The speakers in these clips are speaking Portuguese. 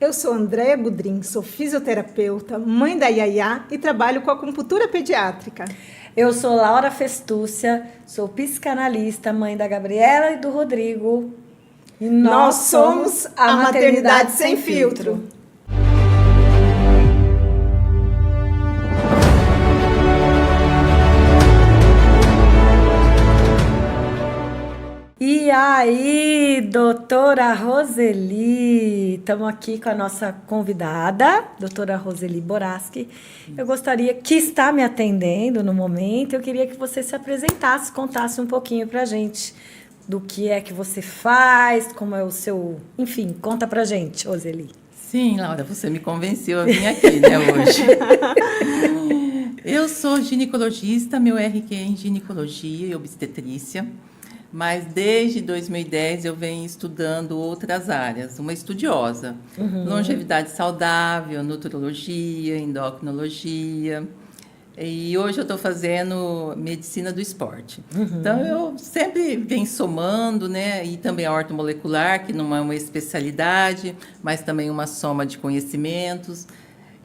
Eu sou Andréia Budrin, sou fisioterapeuta, mãe da Yaya e trabalho com acupuntura pediátrica. Eu sou Laura Festúcia, sou psicanalista, mãe da Gabriela e do Rodrigo. E nós somos a Maternidade Sem Filtro. E aí, doutora Roseli? Estamos aqui com a nossa convidada, doutora Roseli Boraski. Eu gostaria que está me atendendo no momento. Eu queria que você se apresentasse, contasse um pouquinho para a gente do que é que você faz, como é o seu... Enfim, conta para a gente, Roseli. Sim, Laura, você me convenceu a vir aqui, né, hoje. Eu sou ginecologista, meu RQ é em ginecologia e obstetrícia. Mas desde 2010 eu venho estudando outras áreas, uma estudiosa. Longevidade saudável, nutrologia, endocrinologia. E hoje eu estou fazendo medicina do esporte. Então eu sempre venho somando, né? E também a ortomolecular, que não é uma especialidade, mas também uma soma de conhecimentos.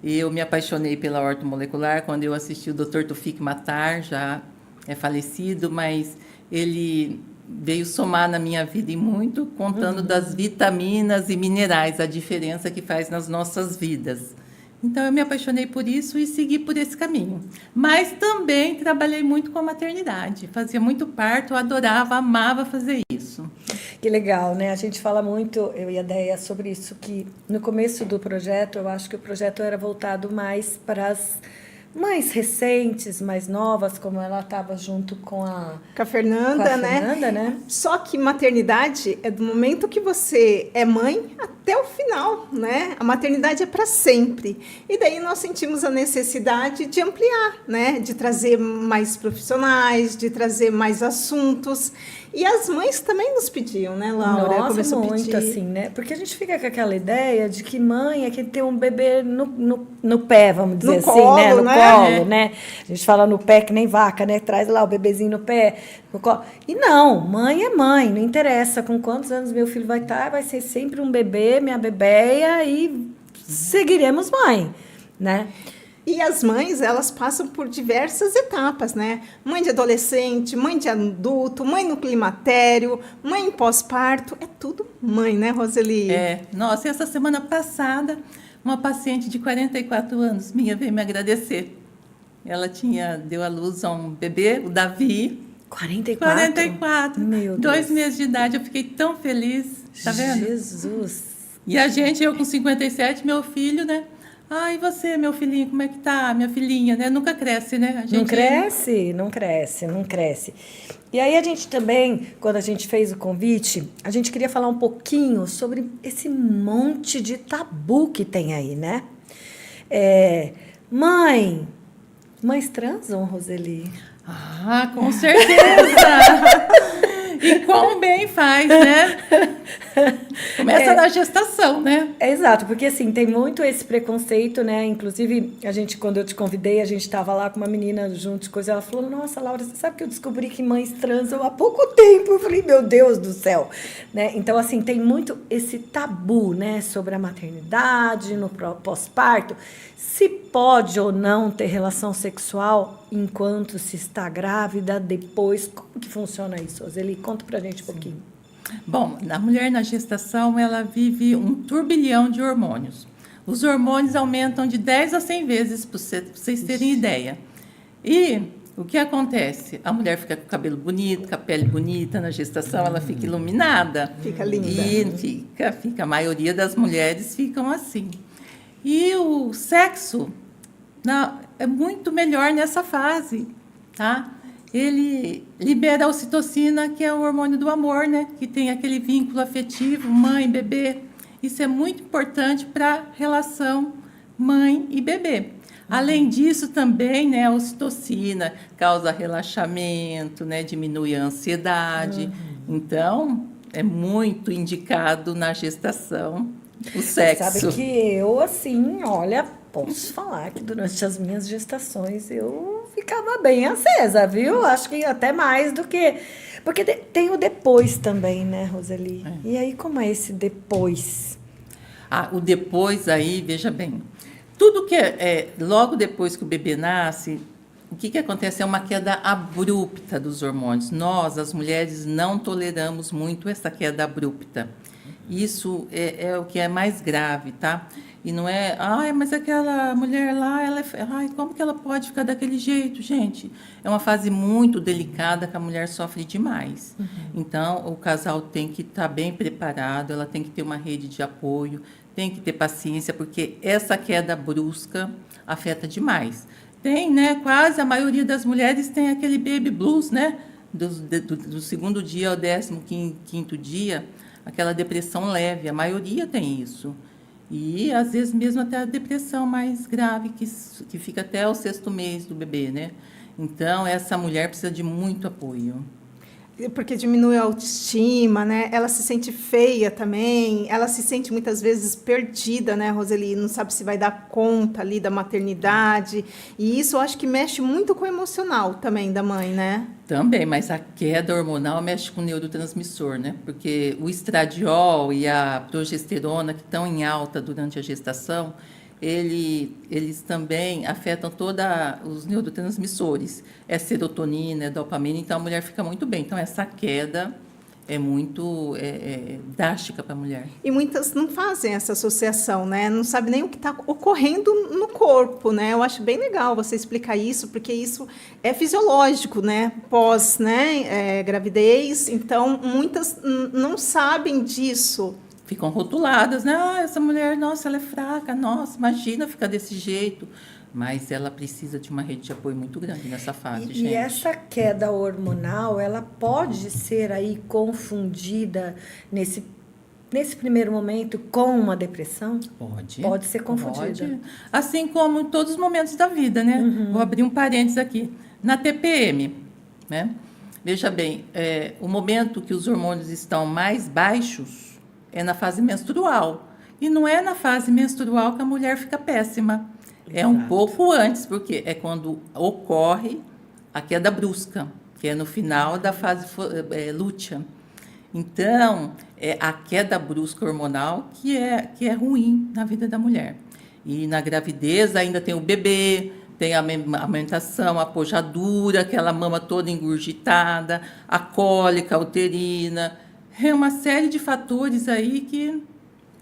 E eu me apaixonei pela ortomolecular quando eu assisti o Dr. Tufik Matar, já é falecido, mas ele veio somar na minha vida e muito, contando das vitaminas e minerais, a diferença que faz nas nossas vidas. Então, eu me apaixonei por isso e segui por esse caminho. Mas também trabalhei muito com a maternidade. Fazia muito parto, eu adorava, amava fazer isso. Que legal, né? A gente fala muito, eu e a Déia, sobre isso, que no começo do projeto, eu acho que o projeto era voltado mais para as mais recentes, mais novas, como ela estava junto com a Fernanda, né? Só que maternidade é do momento que você é mãe até o final, né? A maternidade é para sempre. E daí nós sentimos a necessidade de ampliar, né? De trazer mais profissionais, de trazer mais assuntos. E as mães também nos pediam, né, Laura? Nossa, começou muito a pedir. assim, né? Porque a gente fica com aquela ideia de que mãe é que tem um bebê no pé, vamos dizer no assim, colo, né? No colo, É. né? A gente fala no pé que nem vaca, né? Traz lá o bebezinho no pé, no colo. E não, mãe é mãe, não interessa com quantos anos meu filho vai estar, vai ser sempre um bebê, minha bebeia, e seguiremos mãe, né? E as mães, elas passam por diversas etapas, né? Mãe de adolescente, mãe de adulto, mãe no climatério, mãe em pós-parto, é tudo mãe, né, Roseli? Nossa, essa semana passada, uma paciente de 44 anos minha veio me agradecer. Ela deu à luz a um bebê, o Davi. 44. Meu Deus. 2 meses de idade, eu fiquei tão feliz, tá vendo? Jesus. E eu com 57, meu filho, né? E você, meu filhinho, como é que tá? Minha filhinha, né? Nunca cresce, né? Não cresce. E aí a gente também, quando a gente fez o convite, a gente queria falar um pouquinho sobre esse monte de tabu que tem aí, né? Mães transam, Roseli? Com certeza! E quão bem faz, né? Começa na gestação, né? Exato, porque assim, tem muito esse preconceito, né? Inclusive, quando eu te convidei, a gente estava lá com uma menina junto, coisa, ela falou, nossa, Laura, você sabe que eu descobri que mães transam há pouco tempo? Eu falei, meu Deus do céu! Né? Então, assim, tem muito esse tabu, né? Sobre a maternidade, no pós-parto, se pode ou não ter relação sexual enquanto se está grávida, depois, como que funciona isso? Roseli, conta pra gente um pouquinho. Bom, a mulher na gestação, ela vive um turbilhão de hormônios. Os hormônios aumentam de 10 a 100 vezes, para vocês terem ideia. E o que acontece? A mulher fica com o cabelo bonito, com a pele bonita na gestação, ela fica iluminada. Fica linda. E fica, a maioria das mulheres ficam assim. E o sexo é muito melhor nessa fase, tá? Ele libera a ocitocina, que é o hormônio do amor, né? Que tem aquele vínculo afetivo, mãe, bebê. Isso é muito importante para a relação mãe e bebê. Além disso, também, né, a ocitocina causa relaxamento, né? Diminui a ansiedade. Então, é muito indicado na gestação o sexo. Sabe que eu, assim, olha, posso falar que durante as minhas gestações eu ficava bem acesa, viu? Acho que até mais do que... Porque tem o depois também, né, Roseli? E aí, como é esse depois? O depois aí, veja bem, tudo que logo depois que o bebê nasce, o que acontece é uma queda abrupta dos hormônios. Nós, as mulheres, não toleramos muito essa queda abrupta. Isso é o que é mais grave, tá? E não é, mas aquela mulher lá, como que ela pode ficar daquele jeito, gente? É uma fase muito delicada que a mulher sofre demais. Uhum. Então, o casal tem que estar bem preparado, ela tem que ter uma rede de apoio, tem que ter paciência, porque essa queda brusca afeta demais. Tem, né? Quase a maioria das mulheres tem aquele baby blues, né? Do segundo dia ao 15º dia, aquela depressão leve, a maioria tem isso. E, às vezes, mesmo até a depressão mais grave, que fica até o 6º mês do bebê, né? Então, essa mulher precisa de muito apoio. Porque diminui a autoestima, né? Ela se sente feia também, ela se sente muitas vezes perdida, né, Roseli? Não sabe se vai dar conta ali da maternidade. E isso eu acho que mexe muito com o emocional também da mãe, né? Também, mas a queda hormonal mexe com o neurotransmissor, né? Porque o estradiol e a progesterona, que estão em alta durante a gestação, eles também afetam todos os neurotransmissores. É serotonina, é dopamina, então a mulher fica muito bem. Então, essa queda é muito drástica para a mulher. E muitas não fazem essa associação, né? Não sabe nem o que está ocorrendo no corpo, né? Eu acho bem legal você explicar isso, porque isso é fisiológico, né? Pós, né? Gravidez. Então, muitas não sabem disso. Ficam rotuladas, né? Essa mulher, nossa, ela é fraca, nossa, imagina ficar desse jeito. Mas ela precisa de uma rede de apoio muito grande nessa fase, gente. E essa queda hormonal, ela pode ser aí confundida nesse primeiro momento com uma depressão? Pode. Pode ser confundida. Pode. Assim como em todos os momentos da vida, né? Uhum. Vou abrir um parênteses aqui. Na TPM, né? Veja bem, o momento que os hormônios estão mais baixos é na fase menstrual. E não é na fase menstrual que a mulher fica péssima. Exato. É um pouco antes, porque é quando ocorre a queda brusca, que é no final da fase lútea. Então, é a queda brusca hormonal que é ruim na vida da mulher. E na gravidez ainda tem o bebê, tem a amamentação, a pojadura, aquela mama toda engurgitada, a cólica uterina. É uma série de fatores aí que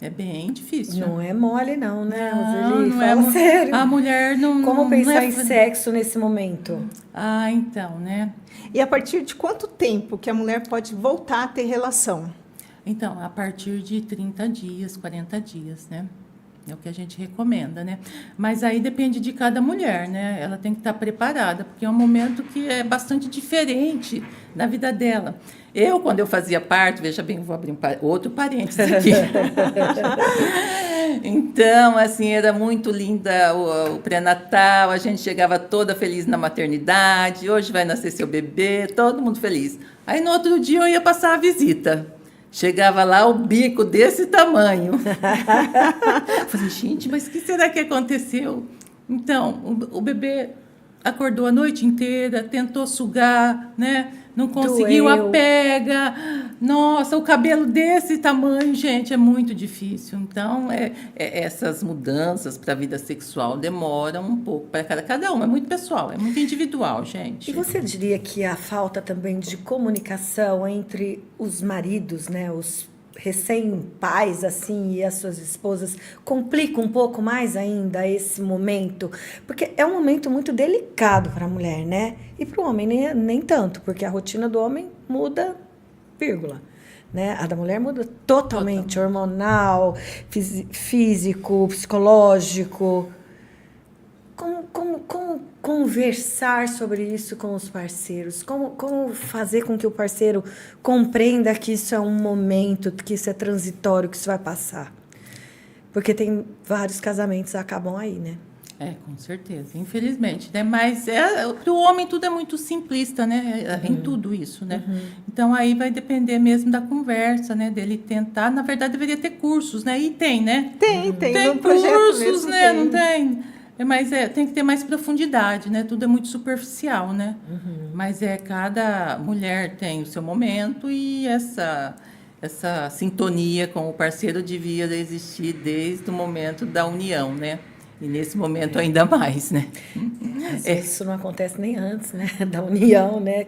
é bem difícil. Não é mole não, né, Roseli? Não Fala sério. A mulher não... Como pensar não em sexo nesse momento? Então, né? E a partir de quanto tempo que a mulher pode voltar a ter relação? Então, a partir de 30 dias, 40 dias, né? É o que a gente recomenda, né? Mas aí depende de cada mulher, né? Ela tem que estar preparada, porque é um momento que é bastante diferente na vida dela. Quando eu fazia parto, veja bem, vou abrir outro parênteses aqui. Então, assim, era muito linda o pré-natal, a gente chegava toda feliz na maternidade, hoje vai nascer seu bebê, todo mundo feliz. Aí, no outro dia, eu ia passar a visita. Chegava lá, o bico desse tamanho. Falei, gente, mas o que será que aconteceu? Então, o bebê acordou a noite inteira, tentou sugar, né? Não conseguiu a pega. Nossa, o cabelo desse tamanho, gente, é muito difícil. Então, essas mudanças para a vida sexual demoram um pouco para cada um. É muito pessoal, é muito individual, gente. E você diria que a falta também de comunicação entre os maridos, né, os recém-pais, assim, e as suas esposas, complica um pouco mais ainda esse momento? Porque é um momento muito delicado para a mulher, né? E para o homem nem tanto, porque a rotina do homem muda, vírgula. Né? A da mulher muda totalmente, hormonal, físico, psicológico. Como conversar sobre isso com os parceiros? Como fazer com que o parceiro compreenda que isso é um momento, que isso é transitório, que isso vai passar? Porque tem vários casamentos que acabam aí, né? Com certeza, infelizmente, né? Mas para o homem tudo é muito simplista, né? Em tudo isso, né? Então aí vai depender mesmo da conversa, né? Dele tentar, na verdade deveria ter cursos, né? E tem, né? Tem cursos, né? Não tem? Mas tem que ter mais profundidade, né? Tudo é muito superficial, né? Mas cada mulher tem o seu momento e essa essa sintonia com o parceiro devia existir desde o momento da união, né? E nesse momento ainda mais, né? Às vezes isso não acontece nem antes, né? Da união, né?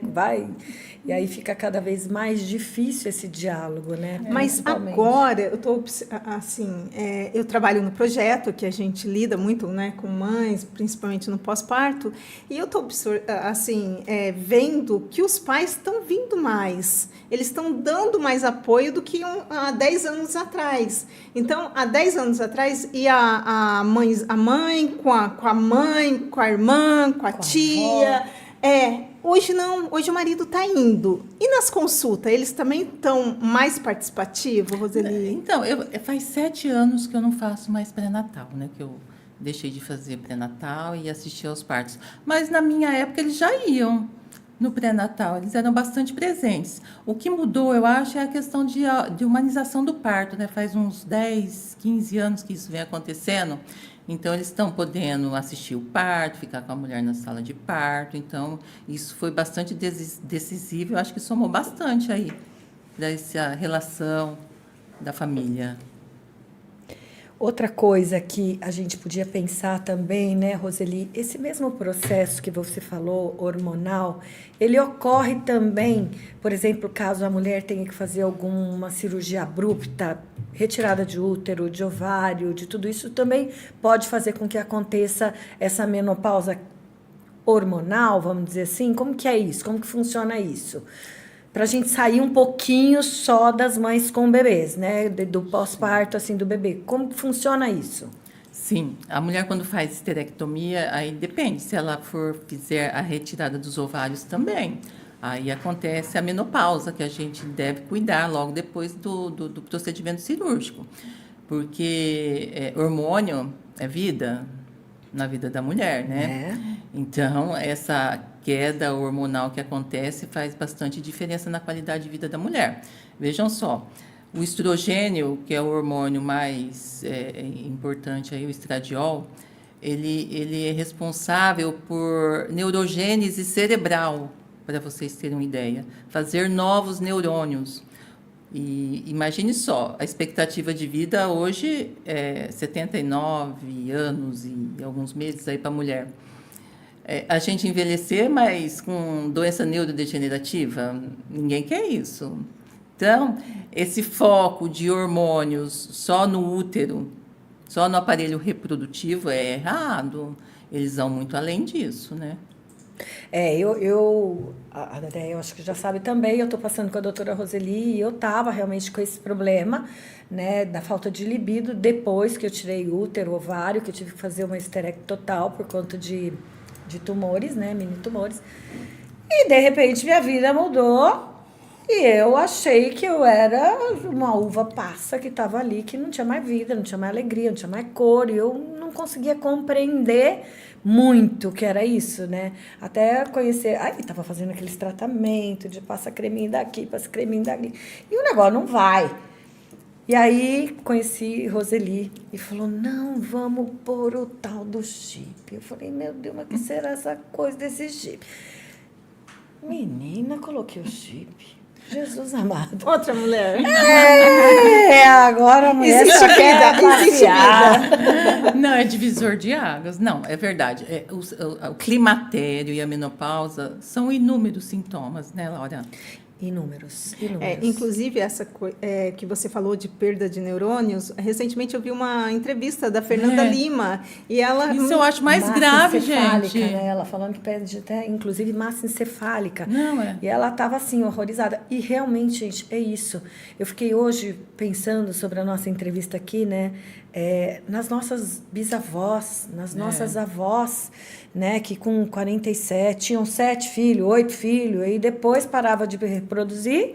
E aí fica cada vez mais difícil esse diálogo, né? Mas agora eu estou assim, eu trabalho no projeto que a gente lida muito, né, com mães, principalmente no pós-parto, e eu estou assim, vendo que os pais estão vindo mais, eles estão dando mais apoio do que há 10 anos atrás. Então, há 10 anos atrás ia a mãe com a mãe, com a irmã, com a tia. Hoje não, hoje o marido está indo. E nas consultas, eles também estão mais participativos, Roseli? Então, faz 7 anos que eu não faço mais pré-natal, né? Que eu deixei de fazer pré-natal e assistir aos partos. Mas na minha época eles já iam no pré-natal, eles eram bastante presentes. O que mudou, eu acho, é a questão de humanização do parto, né? Faz uns 10, 15 anos que isso vem acontecendo. Então, eles estão podendo assistir o parto, ficar com a mulher na sala de parto. Então, isso foi bastante decisivo. Eu acho que somou bastante aí para essa relação da família. Outra coisa que a gente podia pensar também, né, Roseli, esse mesmo processo que você falou, hormonal, ele ocorre também, por exemplo, caso a mulher tenha que fazer alguma cirurgia abrupta, retirada de útero, de ovário, de tudo isso, também pode fazer com que aconteça essa menopausa hormonal, vamos dizer assim. Como que é isso? Como que funciona isso? Para a gente sair um pouquinho só das mães com bebês, né? Do pós-parto, assim, do bebê. Como funciona isso? Sim, a mulher quando faz esterectomia, aí depende, se ela fizer a retirada dos ovários também, aí acontece a menopausa, que a gente deve cuidar logo depois do procedimento cirúrgico, porque hormônio é vida, na vida da mulher, né? Então, essa queda hormonal que acontece faz bastante diferença na qualidade de vida da mulher. Vejam só, o estrogênio, que é o hormônio mais importante, aí, o estradiol, ele é responsável por neurogênese cerebral, para vocês terem uma ideia, fazer novos neurônios. E imagine só, a expectativa de vida hoje é 79 anos e alguns meses aí para a mulher. A gente envelhecer, mas com doença neurodegenerativa, ninguém quer isso. Então, esse foco de hormônios só no útero, só no aparelho reprodutivo é errado. Eles vão muito além disso, né? A Andréia, eu acho que já sabe também, eu estou passando com a doutora Roseli e eu estava realmente com esse problema, né, da falta de libido, depois que eu tirei útero, ovário, que eu tive que fazer uma esterectomia total por conta de tumores, né, mini tumores. E, de repente, minha vida mudou e eu achei que eu era uma uva passa que estava ali, que não tinha mais vida, não tinha mais alegria, não tinha mais cor, e eu não conseguia compreender muito que era isso, né? Até conhecer... Aí estava fazendo aqueles tratamentos de passa creminho daqui, passa creminho dali. E o negócio não vai. E aí conheci Roseli e falou, não, vamos pôr o tal do chip. Eu falei, meu Deus, mas que será essa coisa desse chip? Menina, coloquei o chip. Jesus amado. Outra mulher. Agora a mulher existe vida. Não, é divisor de águas. Não, é verdade. O climatério e a menopausa são inúmeros sintomas, né, Laura? Inúmeros. Inclusive, essa que você falou de perda de neurônios, recentemente eu vi uma entrevista da Fernanda Lima, e ela... Isso eu acho mais grave, gente. Né? Ela falando que perde até, inclusive, massa encefálica. Não, é. E ela estava, assim, horrorizada. E, realmente, gente, é isso. Eu fiquei hoje pensando sobre a nossa entrevista aqui, né? Nas nossas bisavós, nas nossas avós, né, que com 47 tinham 7 filhos, 8 filhos, e depois parava de reproduzir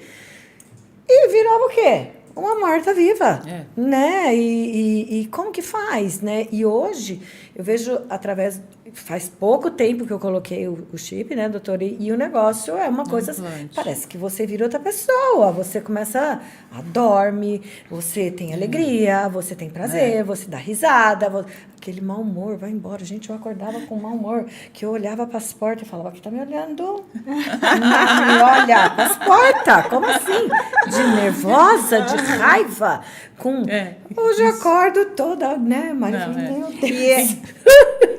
e virava o quê? uma morta-viva, É. né? E como que faz, né? E hoje, eu vejo através... Faz pouco tempo que eu coloquei o chip, né, doutora? E o negócio é uma coisa... implante. Parece que você vira outra pessoa. Você começa a dorme, você tem alegria, você tem prazer, você dá risada. Aquele mau humor vai embora. Gente, eu acordava com mau humor, que eu olhava para as portas e falava, que tá me olhando? Não me olha para as portas. Como assim? De nervosa, de raiva. Hoje eu acordo toda, né? Mas, meu Deus.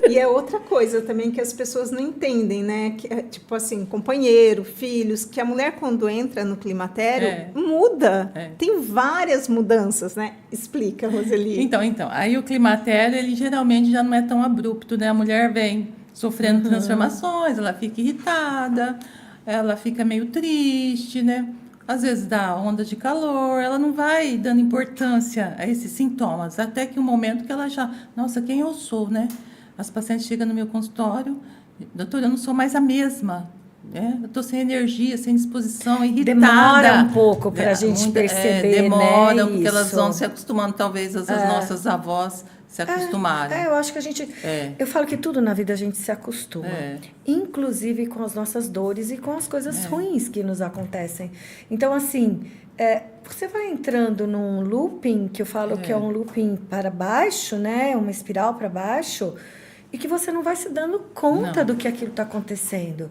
E é outra coisa também que as pessoas não entendem, né? Que é, tipo assim, companheiro, filhos, que a mulher quando entra no climatério muda. Tem várias mudanças, né? Explica, Roseli. Então, aí o climatério, ele geralmente já não é tão abrupto, né? A mulher vem sofrendo transformações, ela fica irritada, ela fica meio triste, né? Às vezes dá onda de calor, ela não vai dando importância a esses sintomas, até que o momento que ela já, nossa, quem eu sou, né? As pacientes chegam no meu consultório, doutora, eu não sou mais a mesma, né? Eu estou sem energia, sem disposição, irritada. Demora um pouco para a gente perceber, demora, né? porque elas Isso. vão se acostumando, talvez as nossas avós se acostumaram. Eu acho que a gente... Eu falo que tudo na vida a gente se acostuma. Inclusive com as nossas dores e com as coisas ruins que nos acontecem. Então, assim... você vai entrando num looping, que eu falo que é um looping para baixo, né? Uma espiral para baixo, e que você não vai se dando conta do que aquilo está acontecendo.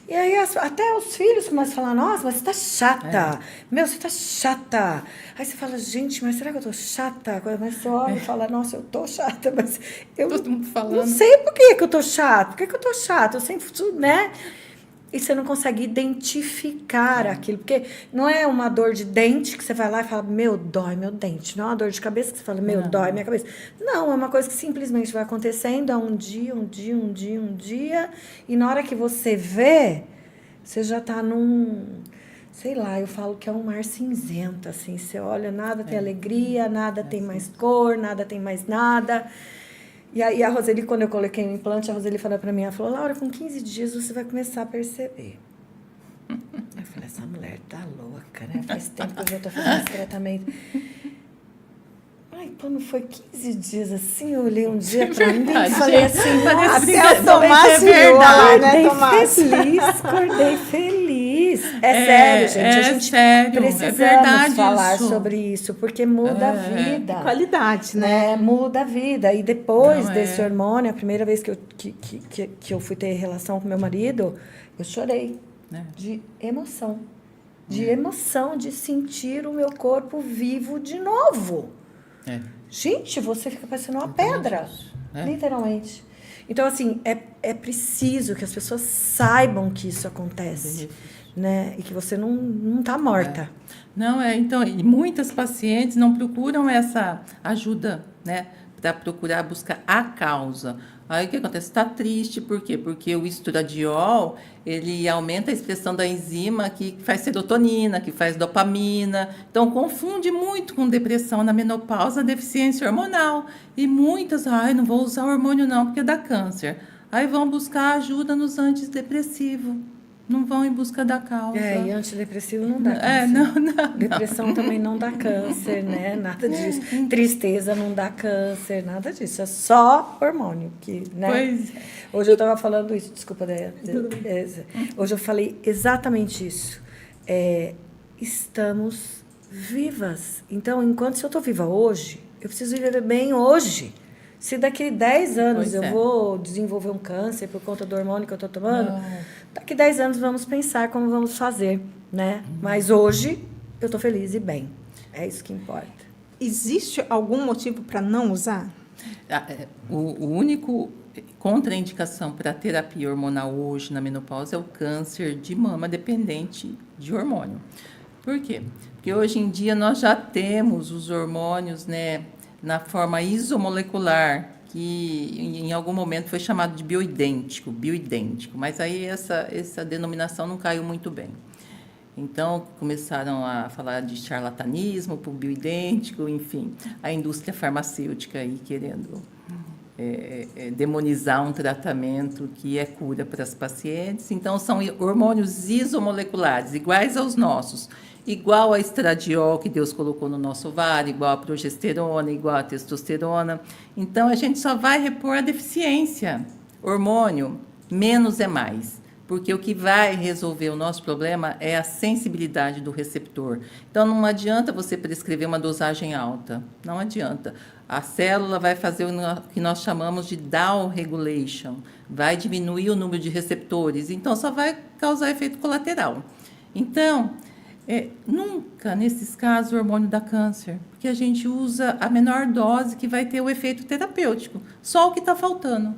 E aí até os filhos começam a falar, nossa, mas você está chata. Meu, você está chata. Aí você fala, gente, mas será que eu estou chata? Mas você olha e fala, nossa, eu estou chata, mas eu Todo mundo falando. não sei por que eu estou chata. Por que eu estou chata? Eu sempre, né? E você não consegue identificar aquilo. Porque não é uma dor de dente que você vai lá e fala, meu, dói meu dente. Não é uma dor de cabeça que você fala, meu, dói minha cabeça. Não, é uma coisa que simplesmente vai acontecendo há um dia. E na hora que você vê, você já está num... Sei lá, eu falo que é um mar cinzento, assim. Você olha, nada tem alegria, nada tem mais cor, nada tem mais nada... E aí a Roseli, quando eu coloquei o implante, a Roseli falou para mim, ela falou, Laura, com 15 dias você vai começar a perceber. Eu falei, essa mulher tá louca, né? Faz tempo que eu já tô fazendo esse tratamento. Ai, quando foi 15 dias assim, eu olhei um dia pra mim e falei assim, até o Tomás viu lá, né, Tomás? Acordei feliz. É sério, gente. A gente precisamos falar sobre isso, porque muda a vida. Qualidade, né? Muda a vida. E depois desse hormônio, a primeira vez que eu fui ter relação com meu marido, eu chorei de emoção. De emoção, de sentir o meu corpo vivo de novo. Gente, você fica parecendo uma pedra, literalmente. Então, assim, é preciso que as pessoas saibam que isso acontece, né? E que você não está morta. Então, e muitas pacientes não procuram essa ajuda, né? Para procurar buscar a causa. Aí o que acontece? Está triste, por quê? Porque o estradiol, ele aumenta a expressão da enzima que faz serotonina, que faz dopamina. Então, confunde muito com depressão na menopausa, deficiência hormonal. E muitas, não vou usar hormônio não, porque dá câncer. Aí vão buscar ajuda nos antidepressivos. Não vão em busca da causa. E antidepressivo não dá câncer. Depressão também não dá câncer, né? Nada disso. Tristeza não dá câncer, nada disso. É só hormônio. Né? Pois. Hoje eu estava falando isso, desculpa, Deia. Hoje eu falei exatamente isso. Estamos vivas. Então, enquanto eu estou viva hoje, eu preciso viver bem hoje. Se daqui 10 anos eu vou desenvolver um câncer por conta do hormônio que eu estou tomando, daqui 10 anos vamos pensar como vamos fazer, né? Mas hoje eu estou feliz e bem. É isso que importa. Existe algum motivo para não usar? O único contraindicação para a terapia hormonal hoje na menopausa é o câncer de mama dependente de hormônio. Por quê? Porque hoje em dia nós já temos os hormônios, né, na forma isomolecular, que em algum momento foi chamado de bioidêntico, mas aí essa denominação não caiu muito bem. Então, começaram a falar de charlatanismo para o bioidêntico, enfim, a indústria farmacêutica aí querendo demonizar um tratamento que é cura para as pacientes. Então, são hormônios isomoleculares, iguais aos nossos. igual a estradiol que Deus colocou no nosso ovário, igual a progesterona, igual a testosterona. Então, a gente só vai repor a deficiência. Hormônio, menos é mais. Porque o que vai resolver o nosso problema é a sensibilidade do receptor. Então, não adianta você prescrever uma dosagem alta. Não adianta. A célula vai fazer o que nós chamamos de down regulation. Vai diminuir o número de receptores. Então, só vai causar efeito colateral. Então, nunca, nesses casos, o hormônio dá câncer. Porque a gente usa a menor dose que vai ter o efeito terapêutico. Só o que está faltando.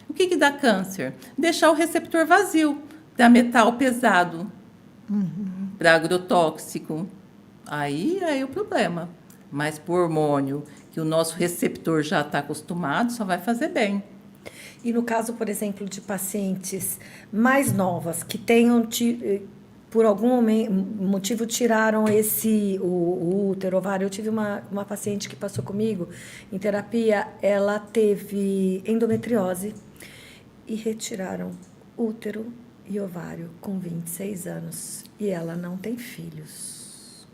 O que dá câncer? Deixar o receptor vazio para metal pesado, para agrotóxico. Aí é o problema. Mas por hormônio, que o nosso receptor já está acostumado, só vai fazer bem. E no caso, por exemplo, de pacientes mais novas, que tenham, por algum motivo, tiraram o útero, ovário. Eu tive uma paciente que passou comigo em terapia, ela teve endometriose e retiraram útero e ovário com 26 anos. E ela não tem filhos.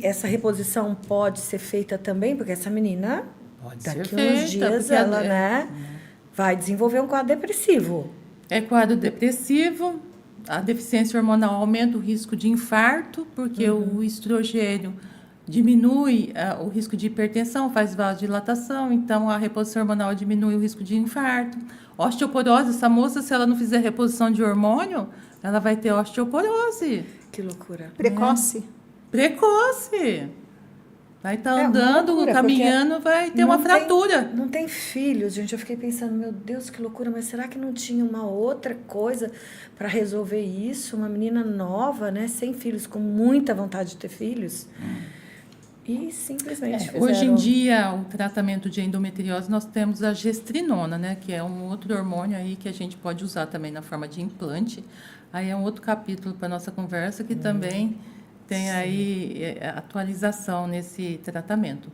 Essa reposição pode ser feita também, porque essa menina, daqui a uns dias, ela vai desenvolver um quadro depressivo. É quadro depressivo, a deficiência hormonal aumenta o risco de infarto, porque o estrogênio diminui o risco de hipertensão, faz vasodilatação, então a reposição hormonal diminui o risco de infarto. Osteoporose, essa moça, se ela não fizer reposição de hormônio, ela vai ter osteoporose. Que loucura. Precoce. Precoce. Vai estar andando, loucura, caminhando, vai ter uma fratura. Não tem filhos, gente. Eu fiquei pensando, meu Deus, que loucura, mas será que não tinha uma outra coisa para resolver isso? Uma menina nova, né, sem filhos, com muita vontade de ter filhos. E simplesmente fizeram... Hoje em dia, o tratamento de endometriose, nós temos a gestrinona, né, que é um outro hormônio aí que a gente pode usar também na forma de implante. Aí é um outro capítulo para a nossa conversa que também tem aí atualização nesse tratamento.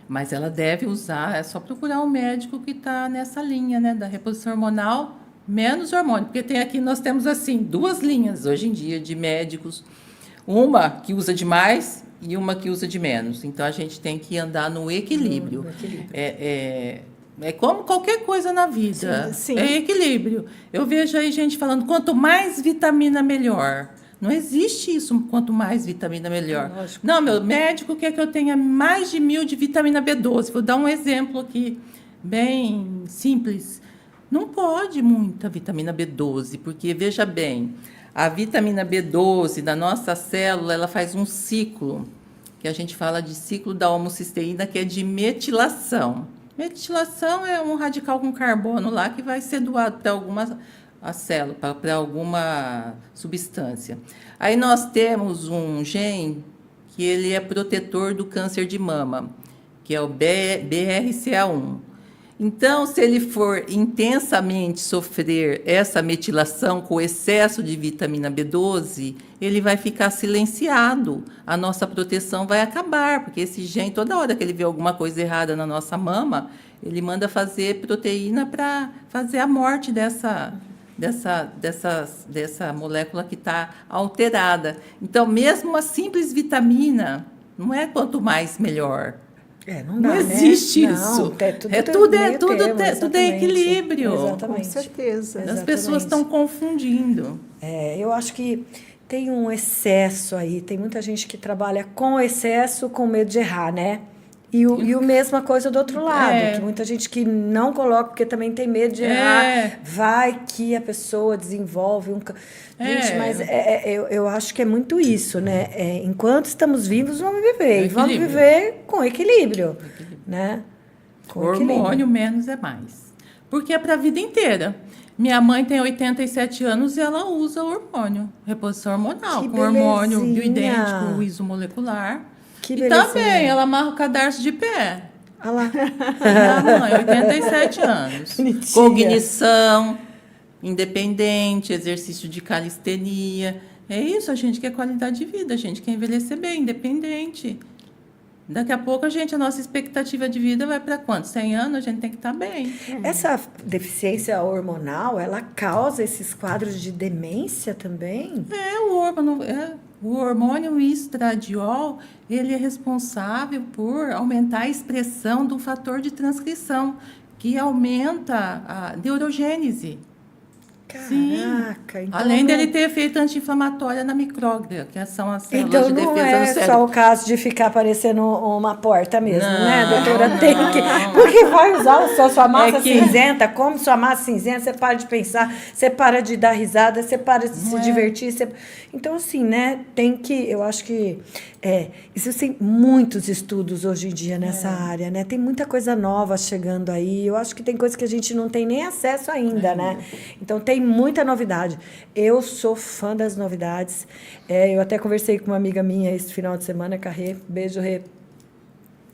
Mas ela deve usar, é só procurar um médico que está nessa linha, né, da reposição hormonal menos hormônio. Porque nós temos assim 2 linhas hoje em dia de médicos, uma que usa demais e uma que usa de menos. Então, a gente tem que andar no equilíbrio. É como qualquer coisa na vida. Sim. É equilíbrio. Eu vejo aí gente falando, quanto mais vitamina, melhor. Não existe isso, quanto mais vitamina, melhor. Lógico. Não, meu médico quer que eu tenha mais de 1000 de vitamina B12. Vou dar um exemplo aqui, bem simples. Não pode muita vitamina B12, porque, veja bem, a vitamina B12 da nossa célula, ela faz um ciclo, que a gente fala de ciclo da homocisteína, que é de metilação. Metilação é um radical com carbono lá que vai ser doado para alguma célula, para alguma substância. Aí nós temos um gene que ele é protetor do câncer de mama, que é o BRCA1. Então, se ele for intensamente sofrer essa metilação com excesso de vitamina B12, ele vai ficar silenciado. A nossa proteção vai acabar, porque esse gene, toda hora que ele vê alguma coisa errada na nossa mama, ele manda fazer proteína para fazer a morte dessa molécula que está alterada. Então, mesmo uma simples vitamina, não é quanto mais melhor. Não dá, existe né? isso. Tudo é equilíbrio. Exatamente. Com certeza. As pessoas estão confundindo. Eu acho que tem um excesso aí. Tem muita gente que trabalha com excesso, com medo de errar, né? E a mesma coisa do outro lado. Que muita gente que não coloca, porque também tem medo de errar. Vai que a pessoa desenvolve um... Gente, mas eu acho que é muito isso, né? Enquanto estamos vivos, vamos viver. E vamos viver com equilíbrio, né? Com hormônio menos é mais. Porque é para a vida inteira. Minha mãe tem 87 anos e ela usa hormônio. Reposição hormonal. Com hormônio bioidêntico, isomolecular. Que e também, ela amarra o cadarço de pé. Olha lá. Minha mãe, 87 anos. Bonitinha. Cognição, independente, exercício de calistenia. É isso, a gente quer qualidade de vida, a gente quer envelhecer bem, independente. Daqui a pouco a nossa expectativa de vida vai para quanto? 100 anos, a gente tem que estar bem. Essa deficiência hormonal, ela causa esses quadros de demência também? O hormônio estradiol, ele é responsável por aumentar a expressão do fator de transcrição, que aumenta a neurogênese. Caraca, Sim. então Além dele ter efeito anti-inflamatório na micróglia, que são as células então de defesa não do é cérebro. só o caso de ficar parecendo uma porta mesmo, né, Não, doutora? não. Tem que... Porque vai usar sua massa É que- cinzenta, come sua massa cinzenta, você para de pensar, você para de dar risada, você para de se divertir. Então, assim, né, tem que... Eu acho que existem muitos estudos hoje em dia nessa área, né? Tem muita coisa nova chegando aí. Eu acho que tem coisas que a gente não tem nem acesso ainda, né? Então, tem muita novidade. Eu sou fã das novidades. Eu até conversei com uma amiga minha esse final de semana, com a Rê. Beijo, Rê.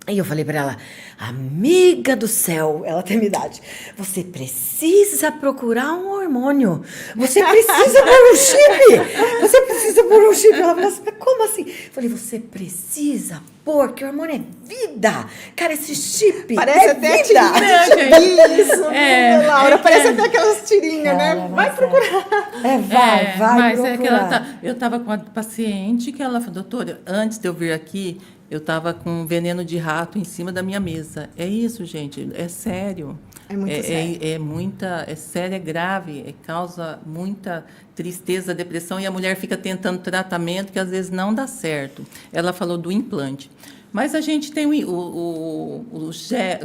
E eu falei para ela, amiga do céu, ela tem minha idade, você precisa procurar um hormônio. Você precisa pôr um chip. Você precisa pôr um chip. Ela falou assim, mas como assim? Eu falei, você precisa pôr, que o hormônio é vida. Cara, esse chip Parece é até vida. tirinha. Isso, Laura. Parece que- até aquelas tirinhas, né? Cara, Vai mas procurar. vai mas procurar. é que eu estava com uma paciente que ela falou, doutora, antes de eu vir aqui, eu estava com veneno de rato em cima da minha mesa. É isso, gente, é sério. É muito sério. É sério, é grave, causa muita tristeza, depressão, e a mulher fica tentando tratamento que às vezes não dá certo. Ela falou do implante. Mas a gente tem o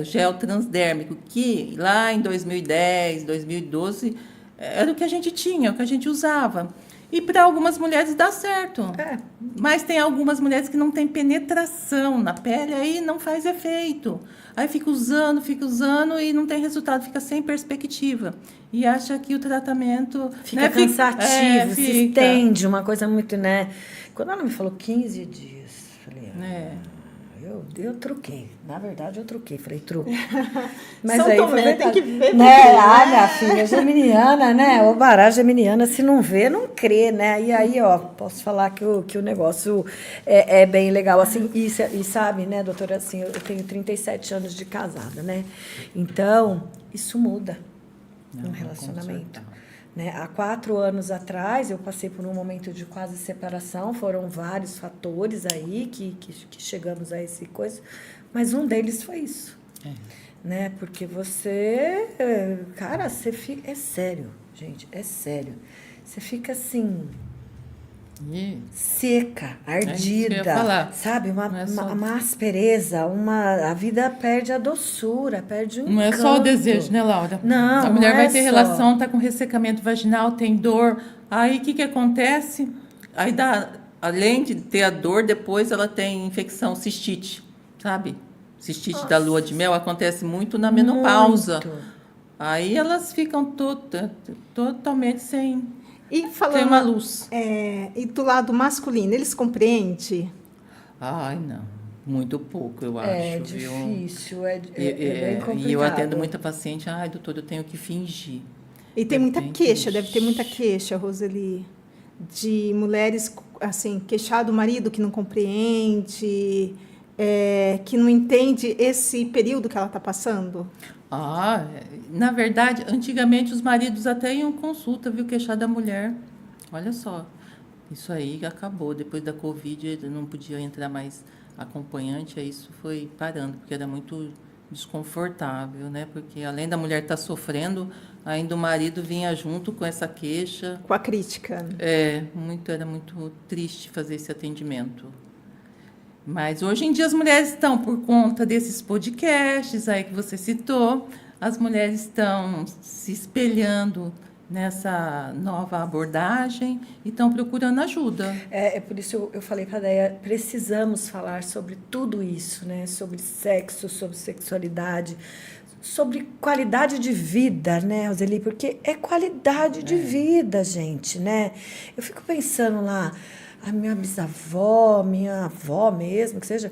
gel transdérmico, que lá em 2010, 2012, era o que a gente tinha, o que a gente usava. E para algumas mulheres dá certo. Mas tem algumas mulheres que não têm penetração na pele, aí não faz efeito. Aí fica usando e não tem resultado, fica sem perspectiva. E acha que o tratamento... Fica né, cansativo, se fica. estende, uma coisa muito, né? Quando ela me falou 15 dias, falei, eu truquei. Na verdade, eu truquei. Falei, truque. Mas São aí Tomé, falei, tem que ver. né? Ah, minha filha, geminiana, né? O bará geminiana, se não vê, não crê, né? E aí, ó, posso falar que o negócio é bem legal. Assim, e sabe, né, doutora, assim, eu tenho 37 anos de casada, né? Então, isso muda um relacionamento. Né? Há 4 anos atrás, eu passei por um momento de quase separação, foram vários fatores aí que chegamos a esse coisa, mas um deles foi isso. Né? Porque você, cara, você fica... É sério, gente, é sério. Você fica assim... seca, ardida, isso que eu ia falar. sabe? Não é só- Uma aspereza, a vida perde a doçura, perde o encanto. Não é só o desejo, né, Laura? Não, a mulher não vai é ter só. relação, tá com ressecamento vaginal, tem dor. Aí o que acontece? Aí além de ter a dor, depois ela tem infecção, cistite, sabe? Cistite da lua de mel acontece muito na menopausa. Muito. Aí elas ficam totalmente sem E falando uma luz. E do lado masculino, eles compreendem? Ai, não. Muito pouco, eu acho. É viu? difícil, é bem complicado. E eu atendo muita paciente, ai, doutor, eu tenho que fingir. E tem muita Depende. queixa, deve ter muita queixa, Roseli, de mulheres, assim, queixar do marido que não compreende, que não entende esse período que ela está passando. Na verdade, antigamente os maridos até iam consulta, viu, queixar da mulher. Olha só, isso aí acabou. Depois da Covid, não podia entrar mais acompanhante, aí isso foi parando, porque era muito desconfortável, né? Porque além da mulher estar sofrendo, ainda o marido vinha junto com essa queixa. Com a crítica. Era muito triste fazer esse atendimento. Mas hoje em dia as mulheres estão, por conta desses podcasts aí que você citou, as mulheres estão se espelhando nessa nova abordagem e estão procurando ajuda. É por isso eu falei para a Deia, precisamos falar sobre tudo isso, né? Sobre sexo, sobre sexualidade, sobre qualidade de vida, né, Roseli? Porque é qualidade de vida, gente, né? Eu fico pensando lá, a minha bisavó, minha avó mesmo, que seja,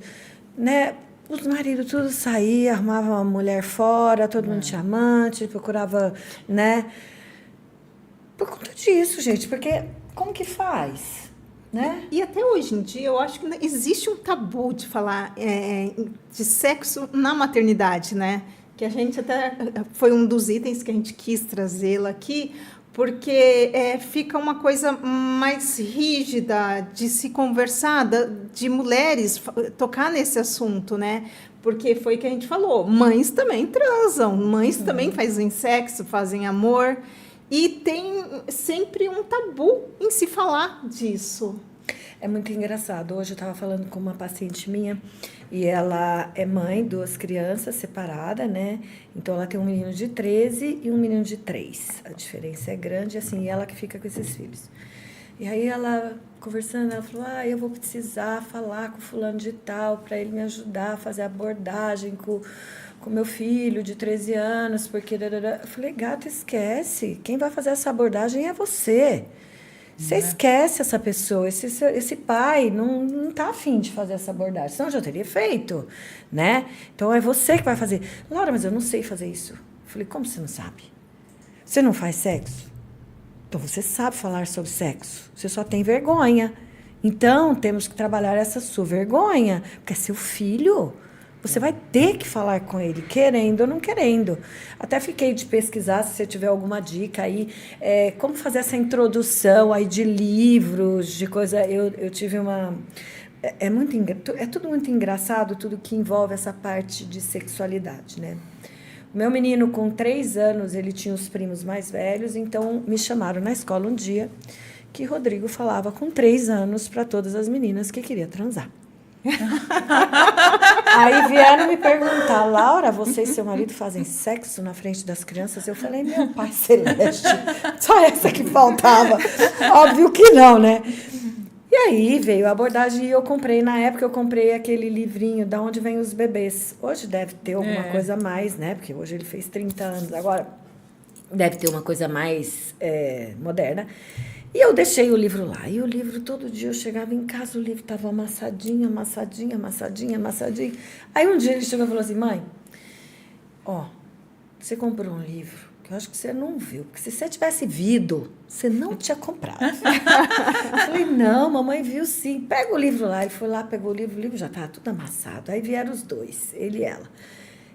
né? Os maridos tudo saía, arrumava uma mulher fora, todo mundo tinha amante, procurava, né? Por conta disso, gente, porque como que faz? né? E até hoje em dia, eu acho que existe um tabu de falar de sexo na maternidade, né? Que a gente até foi um dos itens que a gente quis trazê-la aqui, porque fica uma coisa mais rígida de se conversar, de mulheres tocar nesse assunto, né? Porque foi o que a gente falou, mães também transam, mães também fazem sexo, fazem amor, e tem sempre um tabu em se falar disso. É muito engraçado. Hoje eu estava falando com uma paciente minha e ela é mãe, 2 crianças separadas, né? Então ela tem um menino de 13 e um menino de 3. A diferença é grande, assim, e ela que fica com esses filhos. E aí ela, conversando, ela falou, eu vou precisar falar com o fulano de tal para ele me ajudar a fazer a abordagem com meu filho de 13 anos, porque... Eu falei, gata, esquece. Quem vai fazer essa abordagem é você. Você esquece essa pessoa, esse pai não está afim de fazer essa abordagem, senão eu já teria feito, né? Então, é você que vai fazer. Laura, mas eu não sei fazer isso. Eu falei, como você não sabe? Você não faz sexo? Então, você sabe falar sobre sexo, você só tem vergonha. Então, temos que trabalhar essa sua vergonha, porque é seu filho. Você vai ter que falar com ele, querendo ou não querendo. Até fiquei de pesquisar, se você tiver alguma dica aí, como fazer essa introdução aí de livros, de coisa... Eu tive uma... É tudo muito engraçado, tudo que envolve essa parte de sexualidade, né? O meu menino, com 3 anos, ele tinha os primos mais velhos, então me chamaram na escola um dia que Rodrigo falava com 3 anos para todas as meninas que queria transar. Aí vieram me perguntar, Laura, você e seu marido fazem sexo na frente das crianças? Eu falei, meu pai celeste, só essa que faltava. Óbvio que não, né? E aí veio a abordagem e eu comprei, na época eu comprei aquele livrinho Da Onde Vêm os Bebês. Hoje deve ter alguma coisa a mais, né? Porque hoje ele fez 30 anos, agora deve ter uma coisa mais moderna. E eu deixei o livro lá. E o livro, todo dia eu chegava em casa, o livro estava amassadinho, amassadinho, amassadinho, amassadinho. Aí um dia ele chegou e falou assim, mãe, você comprou um livro que eu acho que você não viu. Porque se você tivesse visto, você não tinha comprado. Eu falei, não, mamãe viu sim. Pega o livro lá. Ele foi lá, pegou o livro já estava tudo amassado. Aí vieram os 2, ele e ela.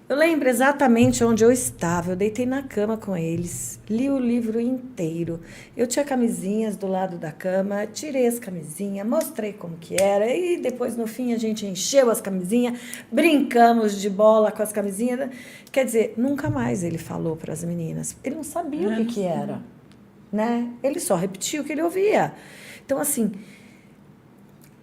Eu lembro exatamente onde eu estava. Eu deitei na cama com eles, li o livro inteiro. Eu tinha camisinhas do lado da cama, tirei as camisinhas, mostrei como que era. E depois, no fim, a gente encheu as camisinhas, brincamos de bola com as camisinhas. Quer dizer, nunca mais ele falou para as meninas. Ele não sabia o que era, né? Ele só repetia o que ele ouvia. Então, assim,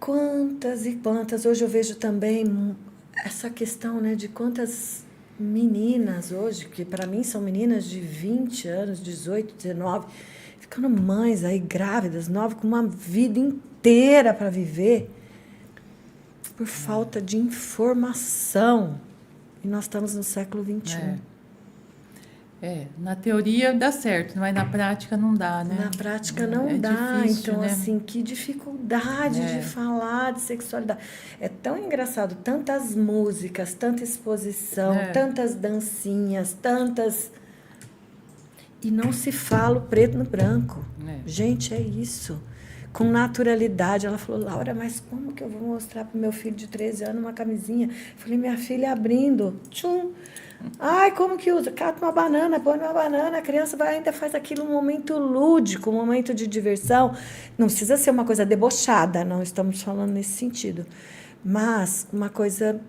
quantas e quantas... Hoje eu vejo também essa questão, né, de quantas... meninas hoje, que para mim são meninas de 20 anos, 18, 19, ficando mães aí grávidas, novas, com uma vida inteira para viver, por falta de informação. E nós estamos no século XXI. Na teoria dá certo, mas na prática não dá, né? Na prática não dá. Difícil, então, né? assim, que dificuldade de falar de sexualidade. É tão engraçado, tantas músicas, tanta exposição, tantas dancinhas, tantas... E não se fala o preto no branco. Gente, é isso. Com naturalidade. Ela falou, Laura, mas como que eu vou mostrar para o meu filho de 13 anos uma camisinha? Eu falei, minha filha abrindo. Tchum. Ai, como que usa? Cata uma banana, põe uma banana, a criança ainda faz aquilo um momento lúdico, um momento de diversão. Não precisa ser uma coisa debochada, não estamos falando nesse sentido. Mas uma coisa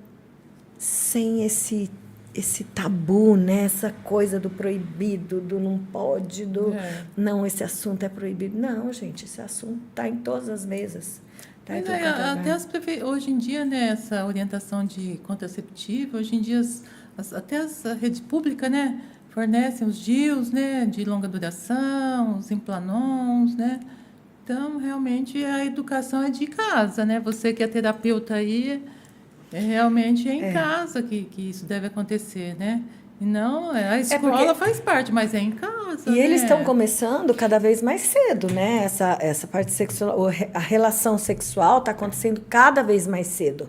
sem esse tabu, né? Essa coisa do proibido, do não pode, não, esse assunto é proibido. Não, gente, esse assunto está em todas as mesas. Tá até hoje em dia, né, essa orientação de contraceptivo, hoje em dia até as redes públicas, né, fornecem os DIUs, né, de longa duração, os implanons, né. Então, realmente, a educação é de casa, né. Você que é terapeuta aí, realmente é em casa que isso deve acontecer, né. E não, a escola faz parte, mas é em casa. E eles estão começando cada vez mais cedo, né? Essa parte sexual, a relação sexual está acontecendo cada vez mais cedo.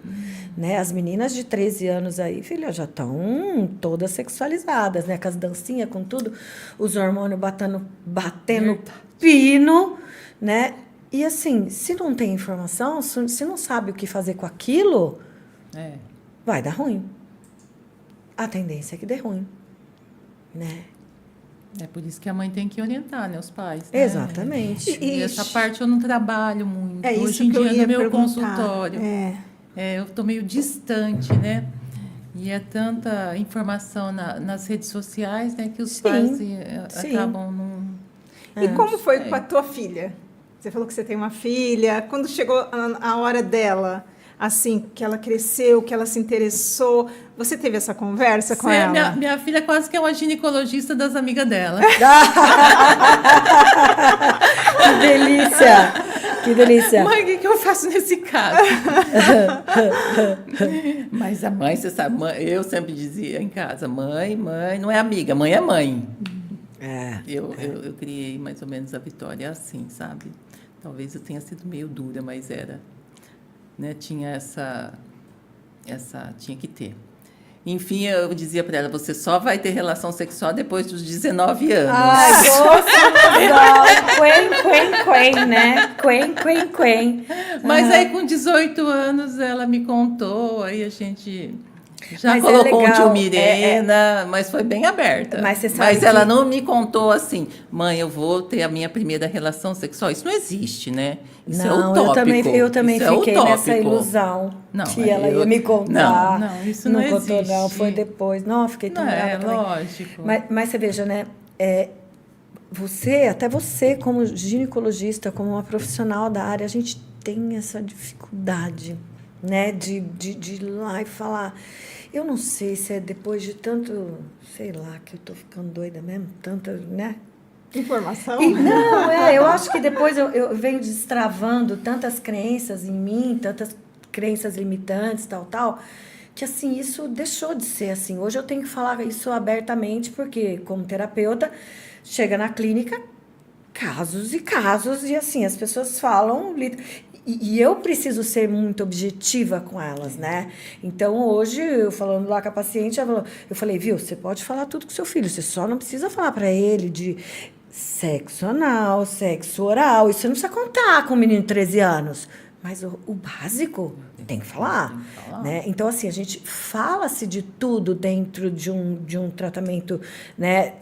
Né? As meninas de 13 anos aí, filha, já estão todas sexualizadas, né? Com as dancinhas, com tudo, os hormônios batendo pino, né? E assim, se não tem informação, se não sabe o que fazer com aquilo, vai dar ruim. A tendência é que dê ruim, né? É por isso que a mãe tem que orientar, né, os pais. Né? Exatamente. E essa parte eu não trabalho muito. Isso Hoje em que eu dia, ia no meu perguntar. consultório, eu estou meio distante, né? E é tanta informação nas redes sociais, né, que os pais acabam não... E como foi com a tua filha? Você falou que você tem uma filha. Quando chegou a hora dela, assim, que ela cresceu, que ela se interessou, você teve essa conversa com ela? Minha filha quase que é uma ginecologista das amigas dela. Que delícia! Que delícia! Mãe, o que eu faço nesse caso? Mas a mãe, você sabe, eu sempre dizia em casa, mãe não é amiga, mãe é mãe. Eu criei mais ou menos a Vitória assim, sabe? Talvez eu tenha sido meio dura, mas era. Né? Tinha tinha que ter. Enfim, eu dizia para ela, você só vai ter relação sexual depois dos 19 anos. Ai, quen, né? Quen. Mas aí, com 18 anos, ela me contou, aí a gente... Já colocou um tio Mirena, mas foi bem aberta. Mas ela não me contou assim, mãe, eu vou ter a minha primeira relação sexual. Isso não existe, né? Isso é utópico. Eu também fiquei nessa ilusão que ela ia me contar. Não, isso não existe. Contou, não, foi depois. Não, eu fiquei tão brava também. Lógico. Mas você veja, né? Até você, como ginecologista, como uma profissional da área, a gente tem essa dificuldade, né? De ir lá e falar... Eu não sei se é depois de tanto, sei lá, que eu tô ficando doida mesmo, tanta, né? Informação? Não, eu acho que depois eu venho destravando tantas crenças em mim, tantas crenças limitantes, tal, que assim, isso deixou de ser assim. Hoje eu tenho que falar isso abertamente, porque como terapeuta, chega na clínica, casos e casos, e assim, as pessoas falam... E eu preciso ser muito objetiva com elas, né? Então, hoje, eu falando lá com a paciente, eu falei, viu, você pode falar tudo com seu filho, você só não precisa falar para ele de sexo anal, sexo oral, isso você não precisa contar com um menino de 13 anos. Mas o básico tem que falar, né? Então, assim, a gente fala-se de tudo dentro de um tratamento, né,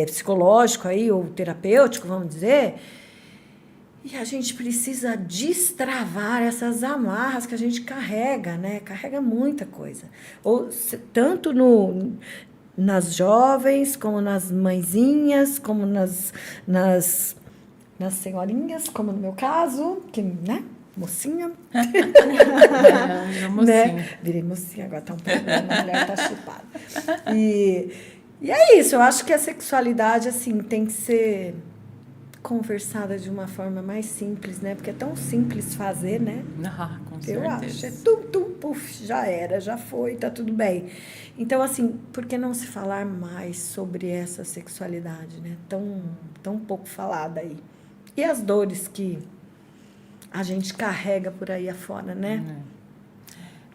psicológico aí, ou terapêutico, vamos dizer... E a gente precisa destravar essas amarras que a gente carrega, né? Carrega muita coisa. Tanto nas jovens, como nas mãezinhas, como nas senhorinhas, como no meu caso, que, né? Mocinha. Né? Virei mocinha, agora tá um problema, a mulher tá chupada. E é isso, eu acho que a sexualidade, assim, tem que ser... conversada de uma forma mais simples, né? Porque é tão simples fazer, né? Com certeza. Eu acho. É puf, já era, já foi, tá tudo bem. Então, assim, por que não se falar mais sobre essa sexualidade, né? Tão pouco falada aí. E as dores que a gente carrega por aí afora, né?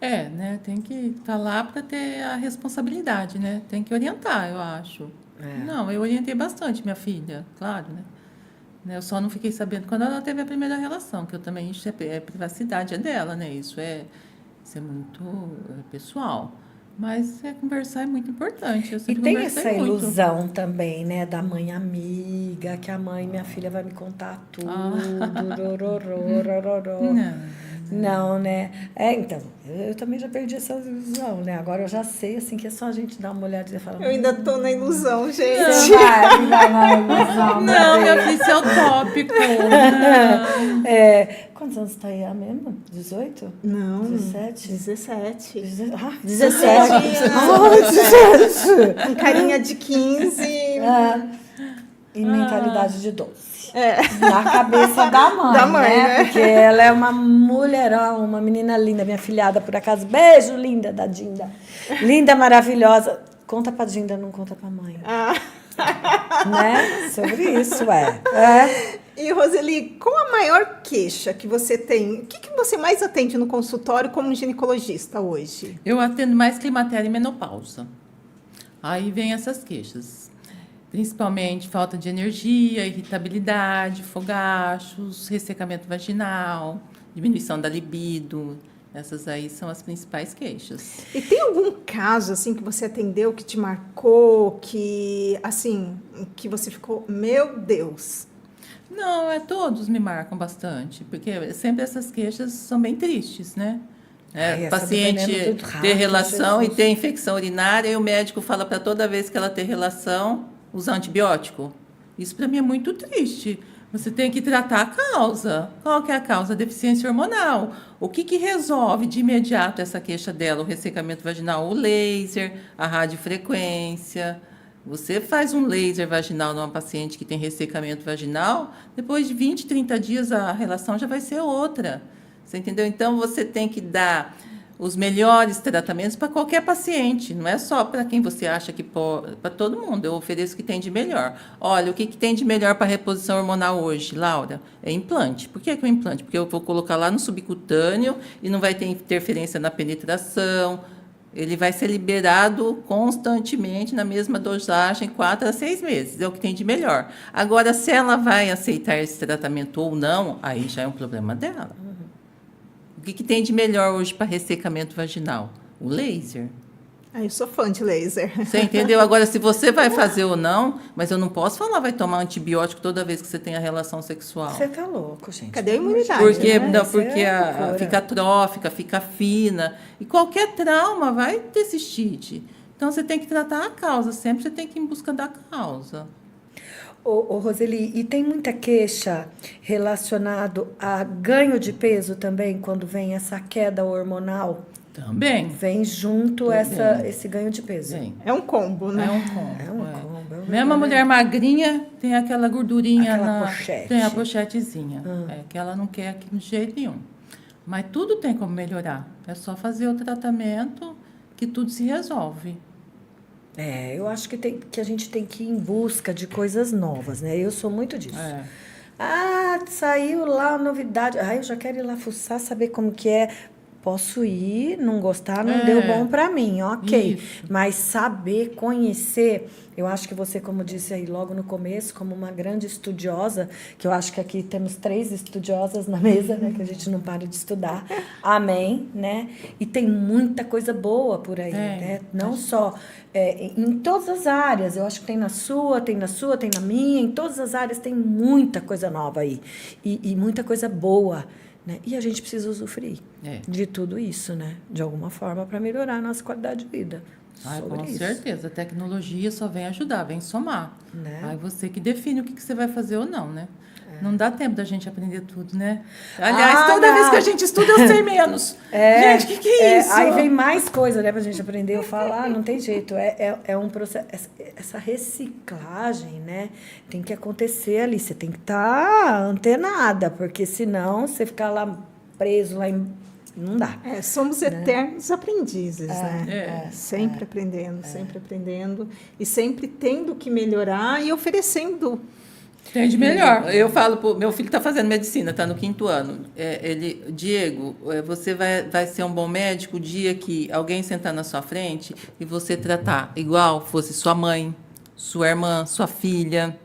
Né? Tem que estar lá para ter a responsabilidade, né? Tem que orientar, eu acho. Não, eu orientei bastante minha filha, claro, né? Eu só não fiquei sabendo quando ela teve a primeira relação, que eu também, isso é privacidade, é dela, né? Isso é muito pessoal. Mas conversar é muito importante. Eu sempre tem essa muito. Ilusão também, né? Da mãe amiga, que a mãe, minha filha vai me contar tudo. Não, né? Então, eu também já perdi essa ilusão, né? Agora eu já sei, assim, que é só a gente dar uma olhada e falar... Eu ainda tô na ilusão, gente. Você vai na ilusão. Não, minha filha, isso é utópico. Quantos anos tá aí a mesma? 18? Não. 17? 17. 17. Com carinha de 15. E mentalidade de 12. Na cabeça da mãe, né? Porque ela é uma mulherão, uma menina linda, minha filhada, por acaso. Beijo, linda, da Dinda. Linda, maravilhosa. Conta pra Dinda, não conta pra mãe. Né? Sobre isso, E, Roseli, qual a maior queixa que você tem? O que você mais atende no consultório como ginecologista hoje? Eu atendo mais climatério e menopausa. Aí vem essas queixas. Principalmente falta de energia, irritabilidade, fogachos, ressecamento vaginal, diminuição da libido. Essas aí são as principais queixas. E tem algum caso, assim, que você atendeu, que te marcou, que, assim, que você ficou, meu Deus? Não, todos me marcam bastante, porque sempre essas queixas são bem tristes, né? Ai, O paciente ter relação e ter infecção urinária, e o médico fala para toda vez que ela ter relação, usar antibiótico. Isso para mim é muito triste. Você tem que tratar a causa. Qual que é a causa? A deficiência hormonal. O que resolve de imediato essa queixa dela? O ressecamento vaginal, o laser, a radiofrequência. Você faz um laser vaginal numa paciente que tem ressecamento vaginal, depois de 20, 30 dias a relação já vai ser outra. Você entendeu? Então, você tem que dar os melhores tratamentos para qualquer paciente, não é só para quem você acha que pode, para todo mundo. Eu ofereço o que tem de melhor. Olha, o que tem de melhor para reposição hormonal hoje, Laura? É implante. Por que é o implante? Porque eu vou colocar lá no subcutâneo e não vai ter interferência na penetração. Ele vai ser liberado constantemente na mesma dosagem, 4 a 6 meses. É o que tem de melhor. Agora, se ela vai aceitar esse tratamento ou não, aí já é um problema dela. O que tem de melhor hoje para ressecamento vaginal? O laser. Eu sou fã de laser. Você entendeu? Agora, se você vai fazer ou não, mas eu não posso falar, vai tomar antibiótico toda vez que você tem a relação sexual. Você tá louco, gente. Cadê a imunidade? Porque, né? não, porque Loucura. fica atrófica, fica fina. E qualquer trauma vai ter cistite. Então, você tem que tratar a causa. Sempre você tem que ir em busca da causa. Ô, Roseli, e tem muita queixa relacionado a ganho de peso também, quando vem essa queda hormonal? Também. Vem junto esse ganho de peso. Vem. É um combo, né? É um combo. É um combo. Mesmo a mulher magrinha tem aquela gordurinha Aquela pochete. Tem a pochetezinha. Que ela não quer aqui de jeito nenhum. Mas tudo tem como melhorar. É só fazer o tratamento que tudo se resolve. Eu acho que a gente tem que ir em busca de coisas novas, né? Eu sou muito disso. Saiu lá a novidade. Eu já quero ir lá fuçar, saber como que é. Posso ir, não gostar, não deu bom para mim, ok. Isso. Mas saber, conhecer, eu acho que você, como disse aí logo no começo, como uma grande estudiosa, que eu acho que aqui temos 3 estudiosas na mesa, né, que a gente não para de estudar. Amém, né? E tem muita coisa boa por aí, né? Não só em todas as áreas. Eu acho que tem na sua, tem na minha, em todas as áreas tem muita coisa nova aí. E muita coisa boa. Né? E a gente precisa usufruir de tudo isso, né? De alguma forma, para melhorar a nossa qualidade de vida. Com certeza. A tecnologia só vem ajudar, vem somar. Né? Aí você que define o que você vai fazer ou não, né? Não dá tempo da gente aprender tudo, né? Aliás, toda vez que a gente estuda, eu sei menos. Gente, o que é isso? Aí vem mais coisa, né, pra gente aprender. Eu falo, não tem jeito. É um processo. Essa reciclagem, né? Tem que acontecer ali. Você tem que estar antenada, porque senão você ficar lá preso lá em. Não dá. Somos eternos aprendizes, né? Sempre aprendendo, sempre aprendendo. E sempre tendo que melhorar e oferecendo. Tem de melhor. Eu falo, meu filho está fazendo medicina, está no 5º ano. Diego, você vai ser um bom médico o dia que alguém sentar na sua frente e você tratar igual fosse sua mãe, sua irmã, sua filha.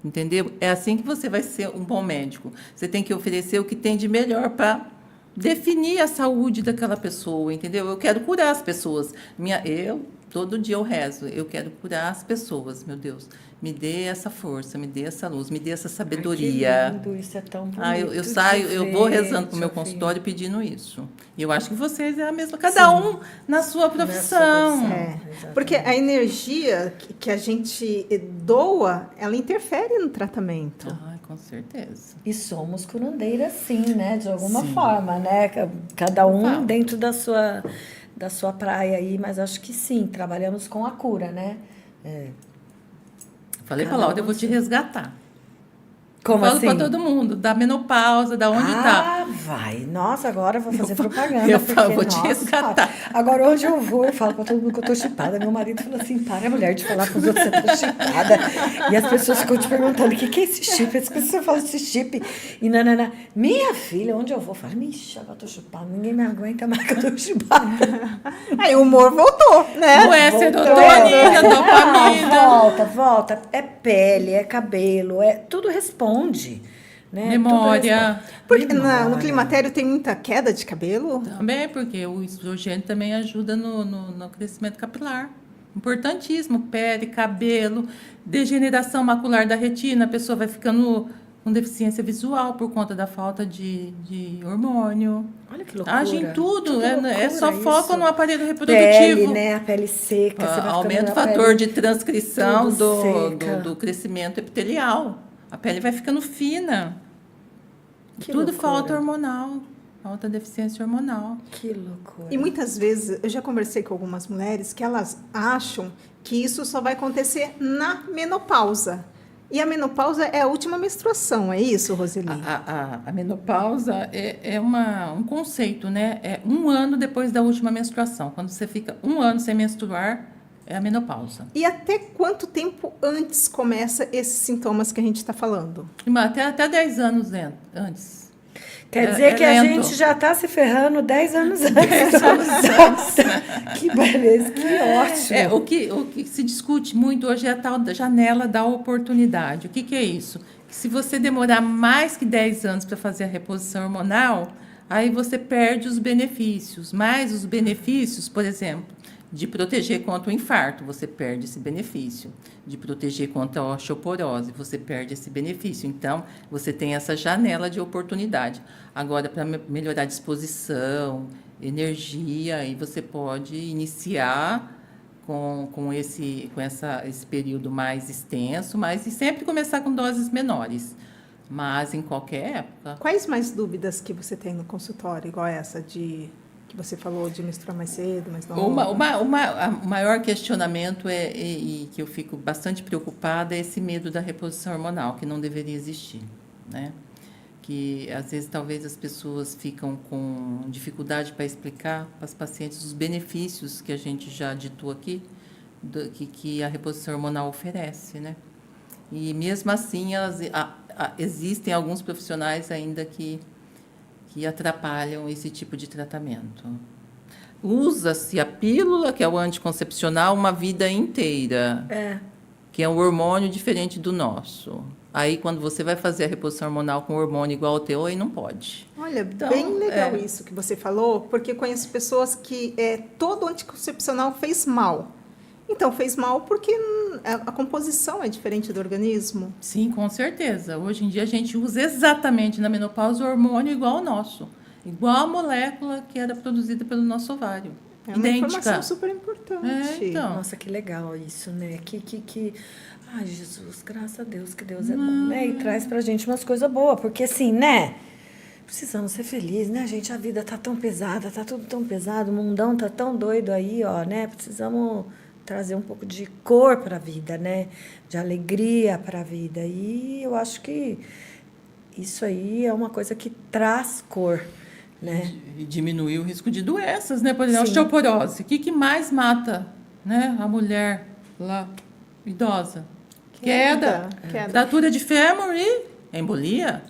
Entendeu? É assim que você vai ser um bom médico. Você tem que oferecer o que tem de melhor para definir a saúde daquela pessoa, entendeu? Eu quero curar as pessoas. Todo dia eu rezo. Eu quero curar as pessoas, meu Deus. Me dê essa força, me dê essa luz, me dê essa sabedoria. Ai, que lindo, isso é tão bonito. Eu vou rezando para o meu consultório pedindo isso. E eu acho que vocês é a mesma, cada um na sua profissão. Porque a energia que a gente doa, ela interfere no tratamento. Com certeza. E somos curandeiras, sim, né? De alguma forma, né? Cada um dentro da sua praia aí, mas acho que sim, trabalhamos com a cura, né? Falei para Laura, eu vou te resgatar. Como Falo assim? para todo mundo, da menopausa, da onde tá. Vai. Nossa, agora eu vou fazer propaganda. Eu vou te resgatar. Agora, onde eu vou, eu falo para todo mundo que eu tô chipada. Meu marido falou assim, para, mulher, de falar com os outros que você tá chipada. E as pessoas ficam te perguntando, o que é esse chip? As pessoas falam esse chip. E nanana. Minha filha, onde eu vou? Eu falo, mixa, agora eu tô chipada. Ninguém me aguenta mais que eu tô chipada. Aí o humor voltou, né? Serotonina, dopamina. volta. É pele, é cabelo, tudo responde. Né? Memória. Porque no climatério tem muita queda de cabelo? Também, porque o estrogênio também ajuda no crescimento capilar. Importantíssimo. Pele, cabelo, degeneração macular da retina. A pessoa vai ficando com deficiência visual por conta da falta de hormônio. Olha que loucura. Age em tudo. Loucura É só foco isso. no aparelho reprodutivo. Pele, né? A pele seca. Você vai Aumenta o ficando fator pele de transcrição seca. do crescimento epitelial. A pele vai ficando fina. Que Tudo loucura. falta hormonal. Falta deficiência hormonal. Que loucura. E muitas vezes, eu já conversei com algumas mulheres que elas acham que isso só vai acontecer na menopausa. E a menopausa é a última menstruação, é isso, Roseli? A menopausa é um conceito, né? É 1 ano depois da última menstruação. Quando você fica 1 ano sem menstruar, é a menopausa. E até quanto tempo antes começa esses sintomas que a gente está falando? Até 10 anos antes. Quer dizer que a lento. gente já está se ferrando 10 anos antes. Que beleza, que ótimo. O que se discute muito hoje é a tal da janela da oportunidade. O que é isso? Que se você demorar mais que 10 anos para fazer a reposição hormonal, aí você perde os benefícios. Mas os benefícios, por exemplo, de proteger contra o infarto, você perde esse benefício. De proteger contra a osteoporose, você perde esse benefício. Então, você tem essa janela de oportunidade. Agora, para melhorar a disposição, energia, aí você pode iniciar com esse período mais extenso, mas e sempre começar com doses menores. Mas em qualquer época. Quais mais dúvidas que você tem no consultório, igual essa que você falou de menstruar mais cedo, mais novo? O maior questionamento e que eu fico bastante preocupada é esse medo da reposição hormonal, que não deveria existir, né? Que às vezes talvez as pessoas ficam com dificuldade para explicar para as pacientes os benefícios que a gente já ditou aqui, que a reposição hormonal oferece, né? E mesmo assim existem alguns profissionais ainda que atrapalham esse tipo de tratamento. Usa-se a pílula, que é o anticoncepcional, uma vida inteira, que é um hormônio diferente do nosso. Aí, quando você vai fazer a reposição hormonal com hormônio igual ao teu, aí não pode. Olha, então, bem legal isso que você falou, porque eu conheço pessoas que todo anticoncepcional fez mal. Então, fez mal porque a composição é diferente do organismo? Sim, com certeza. Hoje em dia, a gente usa exatamente na menopausa o hormônio igual ao nosso. Igual a molécula que era produzida pelo nosso ovário. É uma idêntica. informação super importante. Então. Nossa, que legal isso, né? Ai, Jesus, graças a Deus, que Deus é bom, né? E traz pra gente umas coisas boas, porque assim, né? Precisamos ser felizes, né, gente? A vida tá tão pesada, tá tudo tão pesado, o mundão tá tão doido aí, ó, né? Precisamos trazer um pouco de cor para a vida, né? De alegria para a vida. E eu acho que isso aí é uma coisa que traz cor, né? E diminuir o risco de doenças, né? Por exemplo, Sim. osteoporose. O que mais mata, né? A mulher lá, idosa? Queda. Fratura de fêmur e embolia.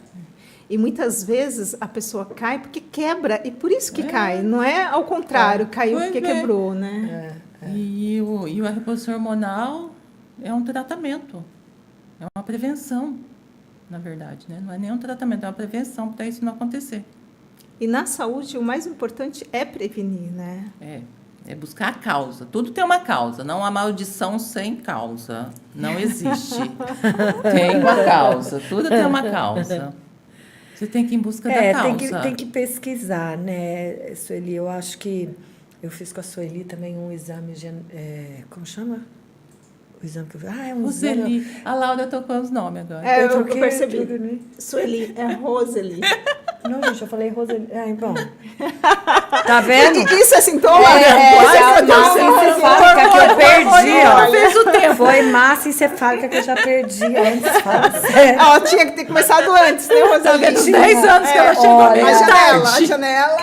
E muitas vezes a pessoa cai porque quebra, e por isso que cai. Não é ao contrário, caiu porque quebrou, né? E a reposição hormonal é um tratamento, é uma prevenção, na verdade, né? Não é nem um tratamento, é uma prevenção para isso não acontecer. E na saúde, o mais importante é prevenir, né? É buscar a causa. Tudo tem uma causa, não há maldição sem causa. Não existe. Tem uma causa, tudo tem uma causa. Você tem que ir em busca da causa. Tem que pesquisar, né, Sueli? Eu acho que eu fiz com a Sueli também um exame, como chama? O exame que eu fiz. É um Roseli. exame. A Laura tocou os nomes agora. Eu percebi. Sueli, é Roseli. Não, gente, eu falei Roseli. Bom. Tá vendo? Isso é sintoma? Massa encefálica que eu perdi, ó. Fez o tempo. Foi massa encefálica que eu já perdi antes. Fala sério. Ela tinha que ter começado antes, né, Roseli? 10 anos que ela chegou. olha, A janela.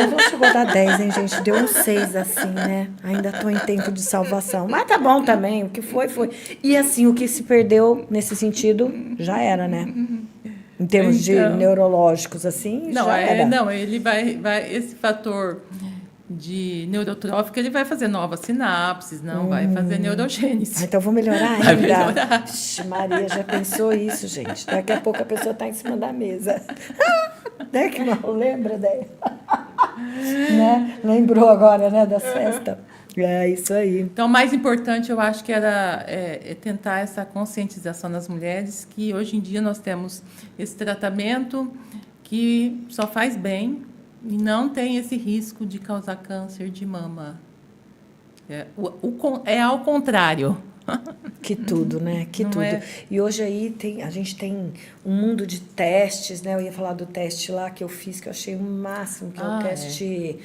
Não chegou a dar 10, hein, gente? Deu um 6, assim, né? Ainda tô em tempo de salvação. Mas tá bom também. O que foi, foi. E, assim, o que se perdeu nesse sentido, já era, né? Em termos de neurológicos, assim, já era. Não, ele vai esse fator de neurotrófico, ele vai fazer novas sinapses, não vai fazer neurogênese. Então, vou melhorar ainda. Vai melhorar. Ixi, Maria, já pensou isso, gente? Daqui a pouco a pessoa está em cima da mesa. Né? Que mal lembra, né? Lembrou agora, né, das festas. É isso aí. Então, o mais importante, eu acho que era tentar essa conscientização das mulheres, que hoje em dia nós temos esse tratamento que só faz bem e não tem esse risco de causar câncer de mama. É ao contrário. Que tudo, né? Que Não tudo. é? E hoje aí a gente tem um mundo de testes, né? Eu ia falar do teste lá que eu fiz, que eu achei o máximo, que é o teste...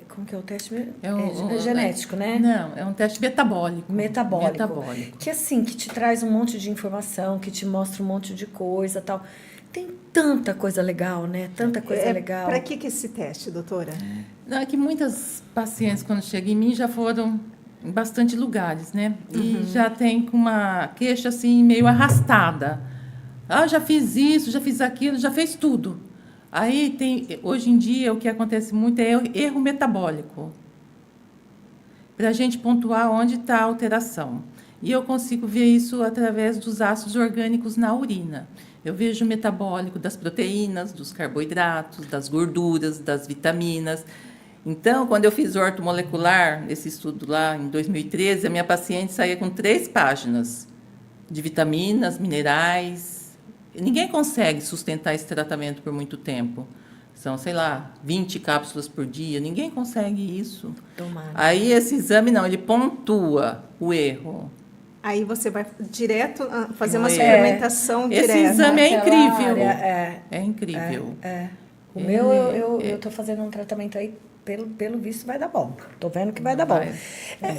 como que é o teste mesmo? É genético, né? Não, é um teste metabólico. Metabólico. Que assim, que te traz um monte de informação, que te mostra um monte de coisa e tal. Tem tanta coisa legal, né? Tanta coisa legal. Para que esse teste, doutora? Não, é que muitas pacientes, quando chegam em mim, já foram em bastante lugares, né? E já tem com uma queixa, assim, meio arrastada. Ah, já fiz isso, já fiz aquilo, já fez tudo. Aí, hoje em dia, o que acontece muito é erro metabólico. Para a gente pontuar onde está a alteração. E eu consigo ver isso através dos ácidos orgânicos na urina. Eu vejo o metabólico das proteínas, dos carboidratos, das gorduras, das vitaminas. Então, quando eu fiz o ortomolecular, esse estudo lá em 2013, a minha paciente saía com 3 páginas de vitaminas, minerais. Ninguém consegue sustentar esse tratamento por muito tempo. São, sei lá, 20 cápsulas por dia. Ninguém consegue isso. Tomara. Aí, esse exame, não, ele pontua o erro. Aí você vai direto fazer uma É. suplementação Esse direta. exame é Naquela incrível. área, É incrível. O meu, eu tô fazendo um tratamento aí, pelo visto, vai dar bom. Tô vendo que vai dar bom.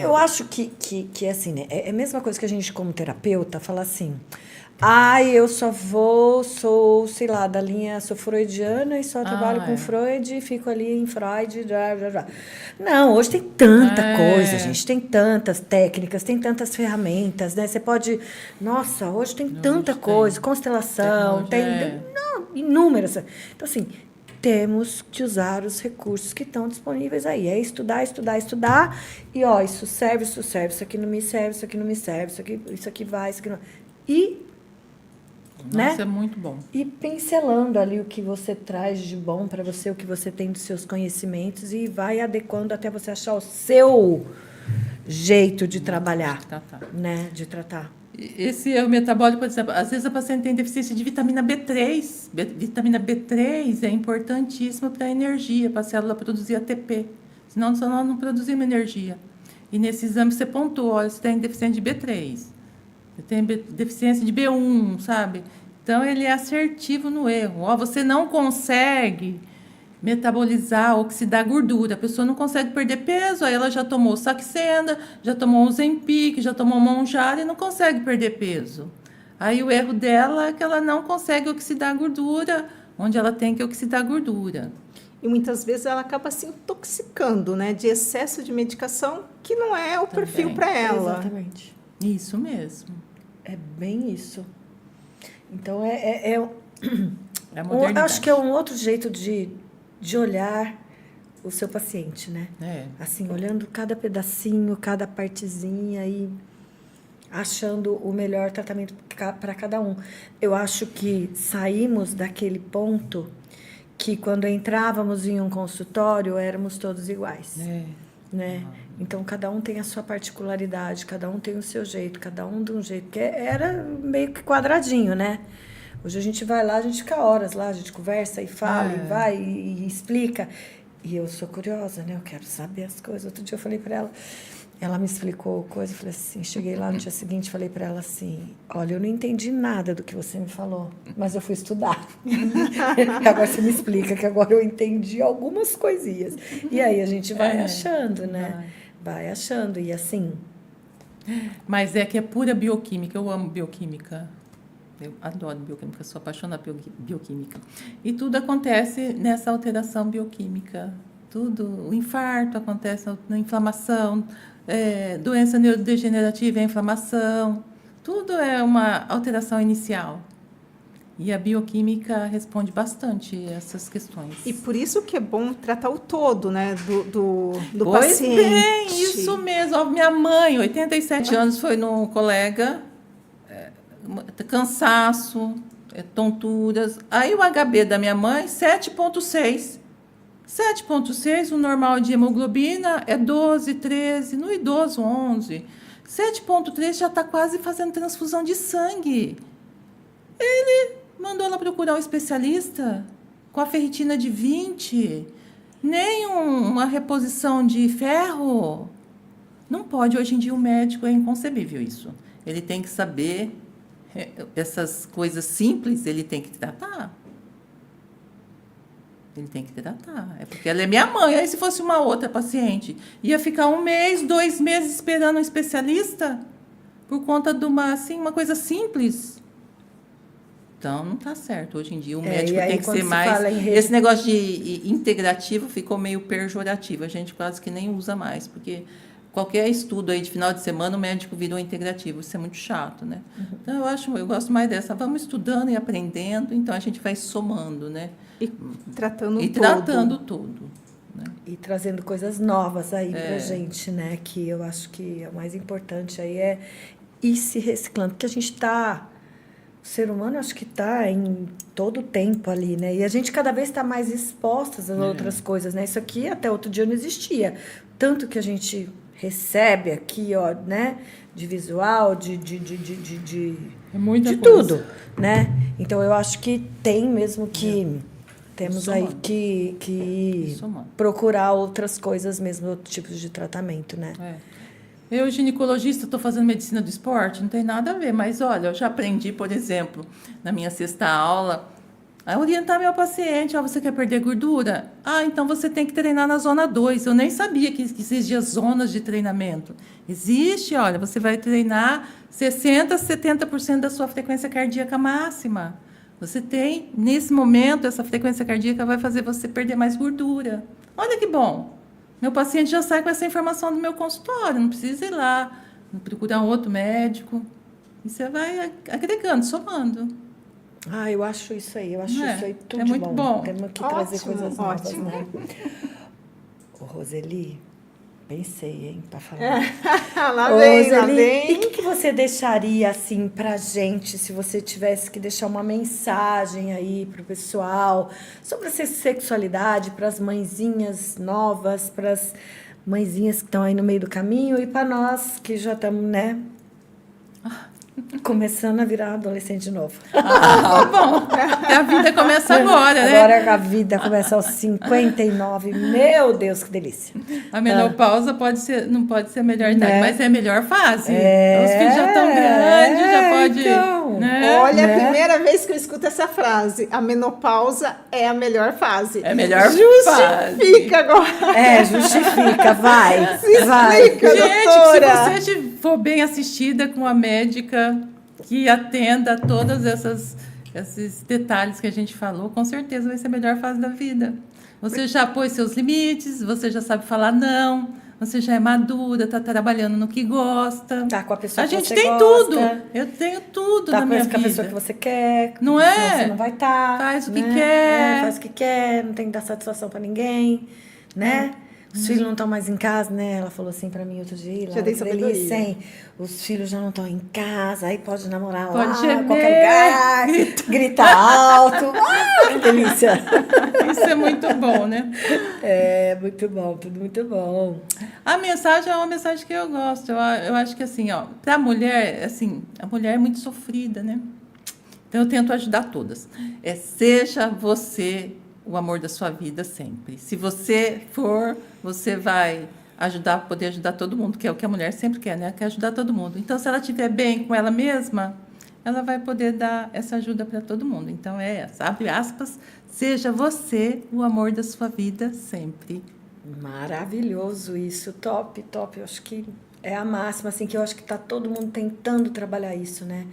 Eu acho que assim, né? É a mesma coisa que a gente, como terapeuta, fala assim... eu sou, sei lá, da linha, sou freudiana e só trabalho com Freud, fico ali em Freud, já. Não, hoje tem tanta coisa, gente, tem tantas técnicas, tem tantas ferramentas, né? Você pode... Nossa, hoje tem tanta coisa, constelação, inúmeras. Então, assim, temos que usar os recursos que estão disponíveis aí. É estudar. E, ó, isso serve, isso aqui não me serve, isso aqui não me serve, isso aqui vai, isso aqui não... E... Nossa, né? é muito bom. E pincelando ali o que você traz de bom para você, o que você tem dos seus conhecimentos e vai adequando até você achar o seu jeito de trabalhar, né? De tratar. Esse é o metabólico, por exemplo, às vezes a paciente tem deficiência de vitamina B3. Vitamina B3 é importantíssima para a energia, para a célula produzir ATP. Senão nós não produzimos energia. E nesse exame você pontuou, olha, você tem deficiência de B3. Você tem deficiência de B1, sabe? Então, ele é assertivo no erro. Você não consegue metabolizar, oxidar gordura. A pessoa não consegue perder peso, aí ela já tomou Saxenda, já tomou Ozempic, já tomou Monjaro e não consegue perder peso. Aí, o erro dela é que ela não consegue oxidar gordura onde ela tem que oxidar gordura. E muitas vezes ela acaba se intoxicando, né? De excesso de medicação, que não é o perfil para ela. Exatamente. Isso mesmo. É bem isso. Então, É a modernidade. acho que é um outro jeito de olhar o seu paciente, né? Assim, olhando cada pedacinho, cada partezinha e achando o melhor tratamento para cada um. Eu acho que saímos daquele ponto que quando entrávamos em um consultório, éramos todos iguais. Né? Então, cada um tem a sua particularidade, cada um tem o seu jeito, cada um de um jeito. Porque era meio que quadradinho, né? Hoje a gente vai lá, a gente fica horas lá, a gente conversa e fala, e vai e explica. E eu sou curiosa, né? Eu quero saber as coisas. Outro dia eu falei para ela me explicou coisa, eu falei assim, cheguei lá no dia seguinte, falei para ela assim, olha, eu não entendi nada do que você me falou, mas eu fui estudar. Agora você me explica, que agora eu entendi algumas coisinhas. E aí a gente vai achando, né? Vai achando, e assim... Mas é que é pura bioquímica, eu amo bioquímica. Eu adoro bioquímica, sou apaixonada por bioquímica. E tudo acontece nessa alteração bioquímica. Tudo, o infarto acontece na inflamação, doença neurodegenerativa é inflamação. Tudo é uma alteração inicial. E a bioquímica responde bastante essas questões. E por isso que é bom tratar o todo, né, do Pois paciente. bem, isso mesmo. Ó, minha mãe, 87 anos, foi no colega, cansaço, tonturas. Aí o HB da minha mãe, 7,6. 7,6, o normal de hemoglobina é 12, 13, no idoso 11. 7,3 já está quase fazendo transfusão de sangue. Ele mandou ela procurar um especialista com a ferritina de 20, nem uma reposição de ferro. Não pode, hoje em dia o médico é inconcebível isso. Ele tem que saber essas coisas simples, ele tem que tratar. Ele tem que tratar. É porque ela é minha mãe. Aí, se fosse uma outra paciente, ia ficar 1 mês, 2 meses esperando um especialista por conta de uma coisa simples. Então, não está certo. Hoje em dia, o médico tem que ser mais... Esse negócio de integrativo ficou meio pejorativo. A gente quase que nem usa mais, porque qualquer estudo aí de final de semana, o médico virou integrativo. Isso é muito chato, né? Uhum. Então, eu gosto mais dessa. Vamos estudando e aprendendo, então a gente vai somando, né? E tratando tudo. Né? E trazendo coisas novas aí pra gente, né? Que eu acho que é o mais importante aí é ir se reciclando. Porque a gente está... O ser humano, acho que está em todo o tempo ali, né? E a gente cada vez está mais expostas às outras coisas, né? Isso aqui até outro dia não existia. Tanto que a gente recebe aqui, ó, né? De visual, de tudo, né? Então, eu acho que tem mesmo que... Temos aí que procurar outras coisas mesmo, outros tipos de tratamento, né? Eu, ginecologista, estou fazendo medicina do esporte, não tem nada a ver, mas olha, eu já aprendi, por exemplo, na minha 6ª aula, a orientar meu paciente, você quer perder gordura? Então você tem que treinar na zona 2. Eu nem sabia que existia zonas de treinamento. Existe, olha, você vai treinar 60%, 70% da sua frequência cardíaca máxima. Você tem, nesse momento, essa frequência cardíaca vai fazer você perder mais gordura. Olha que bom. Meu paciente já sai com essa informação do meu consultório, não precisa ir lá, procurar um outro médico. E você vai agregando, somando. Eu acho isso aí, isso aí tudo é muito bom. Temos que trazer coisas novas, né? Ô, Roseli, pensei, hein, para falar. Lá vem. E o que você deixaria, assim, pra gente, se você tivesse que deixar uma mensagem aí pro pessoal sobre essa sexualidade, pras mãezinhas novas, pras mãezinhas que estão aí no meio do caminho e para nós que já estamos, né, começando a virar adolescente de novo. Bom, a vida começa agora, né? Agora a vida começa aos 59. Meu Deus, que delícia. A menopausa não pode ser a melhor idade, mas é a melhor fase. Os filhos já estão grandes, já pode... Então, né? Olha, a primeira vez que eu escuto essa frase, a menopausa é a melhor fase. É a melhor fase. Justifica agora. Justifica, vai. Explica, doutora. Gente, se você for bem assistida com a médica que atenda todos esses detalhes que a gente falou, com certeza vai ser a melhor fase da vida. Você já pôs seus limites, você já sabe falar não, você já é madura, está trabalhando no que gosta. Tá com a pessoa que você gosta. A gente tem tudo. Eu tenho tudo na minha vida. Tá com a pessoa que você quer. Não é? Você não vai estar. Faz o que quer. Faz o que quer, não tem que dar satisfação para ninguém, né? Os filhos não estão mais em casa, né? Ela falou assim pra mim outro dia. Já tem sabedoria. Hein? Os filhos já não estão em casa, aí pode namorar pode lá, gemer, qualquer lugar, gritar alto. Que delícia! Isso é muito bom, né? Muito bom, tudo muito bom. A mensagem é uma mensagem que eu gosto. Eu acho que, assim, pra mulher, assim, a mulher é muito sofrida, né? Então, eu tento ajudar todas. Seja você o amor da sua vida sempre. Se você for, você vai poder ajudar todo mundo, que é o que a mulher sempre quer, né? Quer ajudar todo mundo. Então, se ela estiver bem com ela mesma, ela vai poder dar essa ajuda para todo mundo. Então, abre aspas, seja você o amor da sua vida sempre. Maravilhoso isso, top, top. Eu acho que é a máxima, assim, que eu acho que está todo mundo tentando trabalhar isso, né?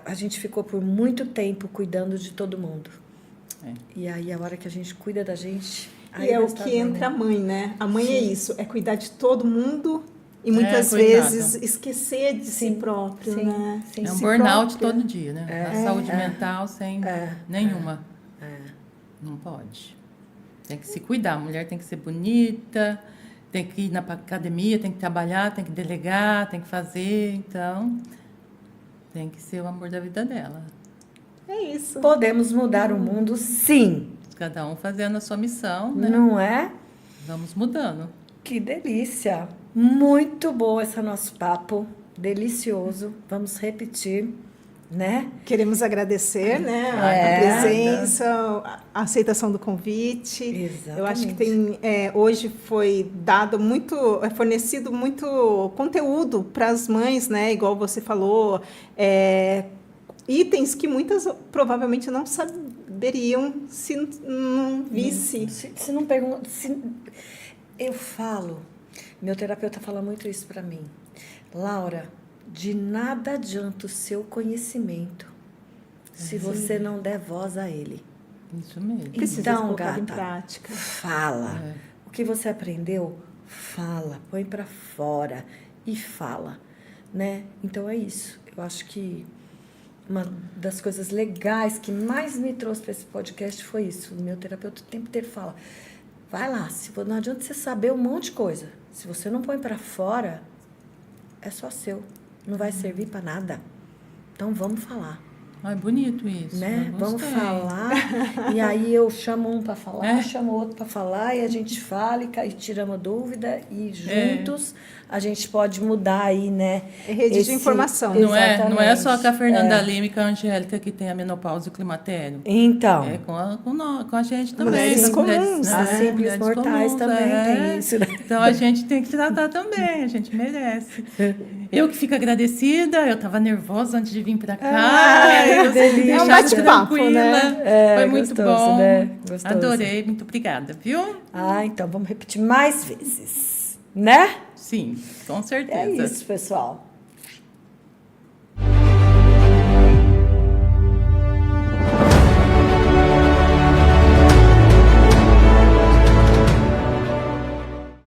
A gente ficou por muito tempo cuidando de todo mundo. E aí, a hora que a gente cuida da gente... E é o que entra a mãe, né? A mãe é isso, é cuidar de todo mundo E muitas cuidado. vezes esquecer de si próprio, sim, né? sim. É um Si burnout própria. todo dia, né? A saúde mental sem nenhuma. Não pode. Tem que se cuidar. A mulher tem que ser bonita, tem que ir na academia, tem que trabalhar, tem que delegar, tem que fazer. Então, tem que ser o amor da vida dela. É isso. Podemos mudar o mundo, sim. Cada um fazendo a sua missão, né? Não é? Vamos mudando. Que delícia! Muito bom esse nosso papo. Delicioso. Vamos repetir, né? Queremos agradecer, né, É. a presença, a aceitação do convite. Exatamente. Eu acho que tem, hoje foi dado fornecido muito conteúdo para as mães, né, igual você falou, itens que muitas provavelmente não saberiam se não visse. Se não pergunta, eu falo, meu terapeuta fala muito isso para mim. Laura, de nada adianta o seu conhecimento se você não der voz a ele. Isso mesmo. Precisa Então, colocar em gata, prática. fala. O que você aprendeu, fala. Põe para fora e fala, né? Então, é isso. Eu acho que uma das coisas legais que mais me trouxe para esse podcast foi isso. O meu terapeuta o tempo inteiro fala, vai lá, não adianta você saber um monte de coisa. Se você não põe para fora, é só seu. Não vai servir para nada. Então, vamos falar. Ai, bonito isso. Né? Eu Vamos gostei. falar, e aí eu chamo um para falar, É. chamo outro para falar, e a gente fala e tiramos dúvida, e juntos a gente pode mudar aí, né? É rede de informação. Não é só com a Fernanda Exatamente. Lima e com a Angélica que tem a menopausa e o climatério. Então, É com a gente também. Mulheres com as comuns, as simples mulheres mortais comuns, também tem isso, né? Então a gente tem que tratar também, a gente merece. Eu que fico agradecida, eu estava nervosa antes de vir para cá. que delícia. É um bate-papo, tranquila. né? Foi muito gostoso, bom. né? Gostoso. Adorei, muito obrigada, viu? Então vamos repetir mais vezes, né? Sim, com É certeza. isso, pessoal.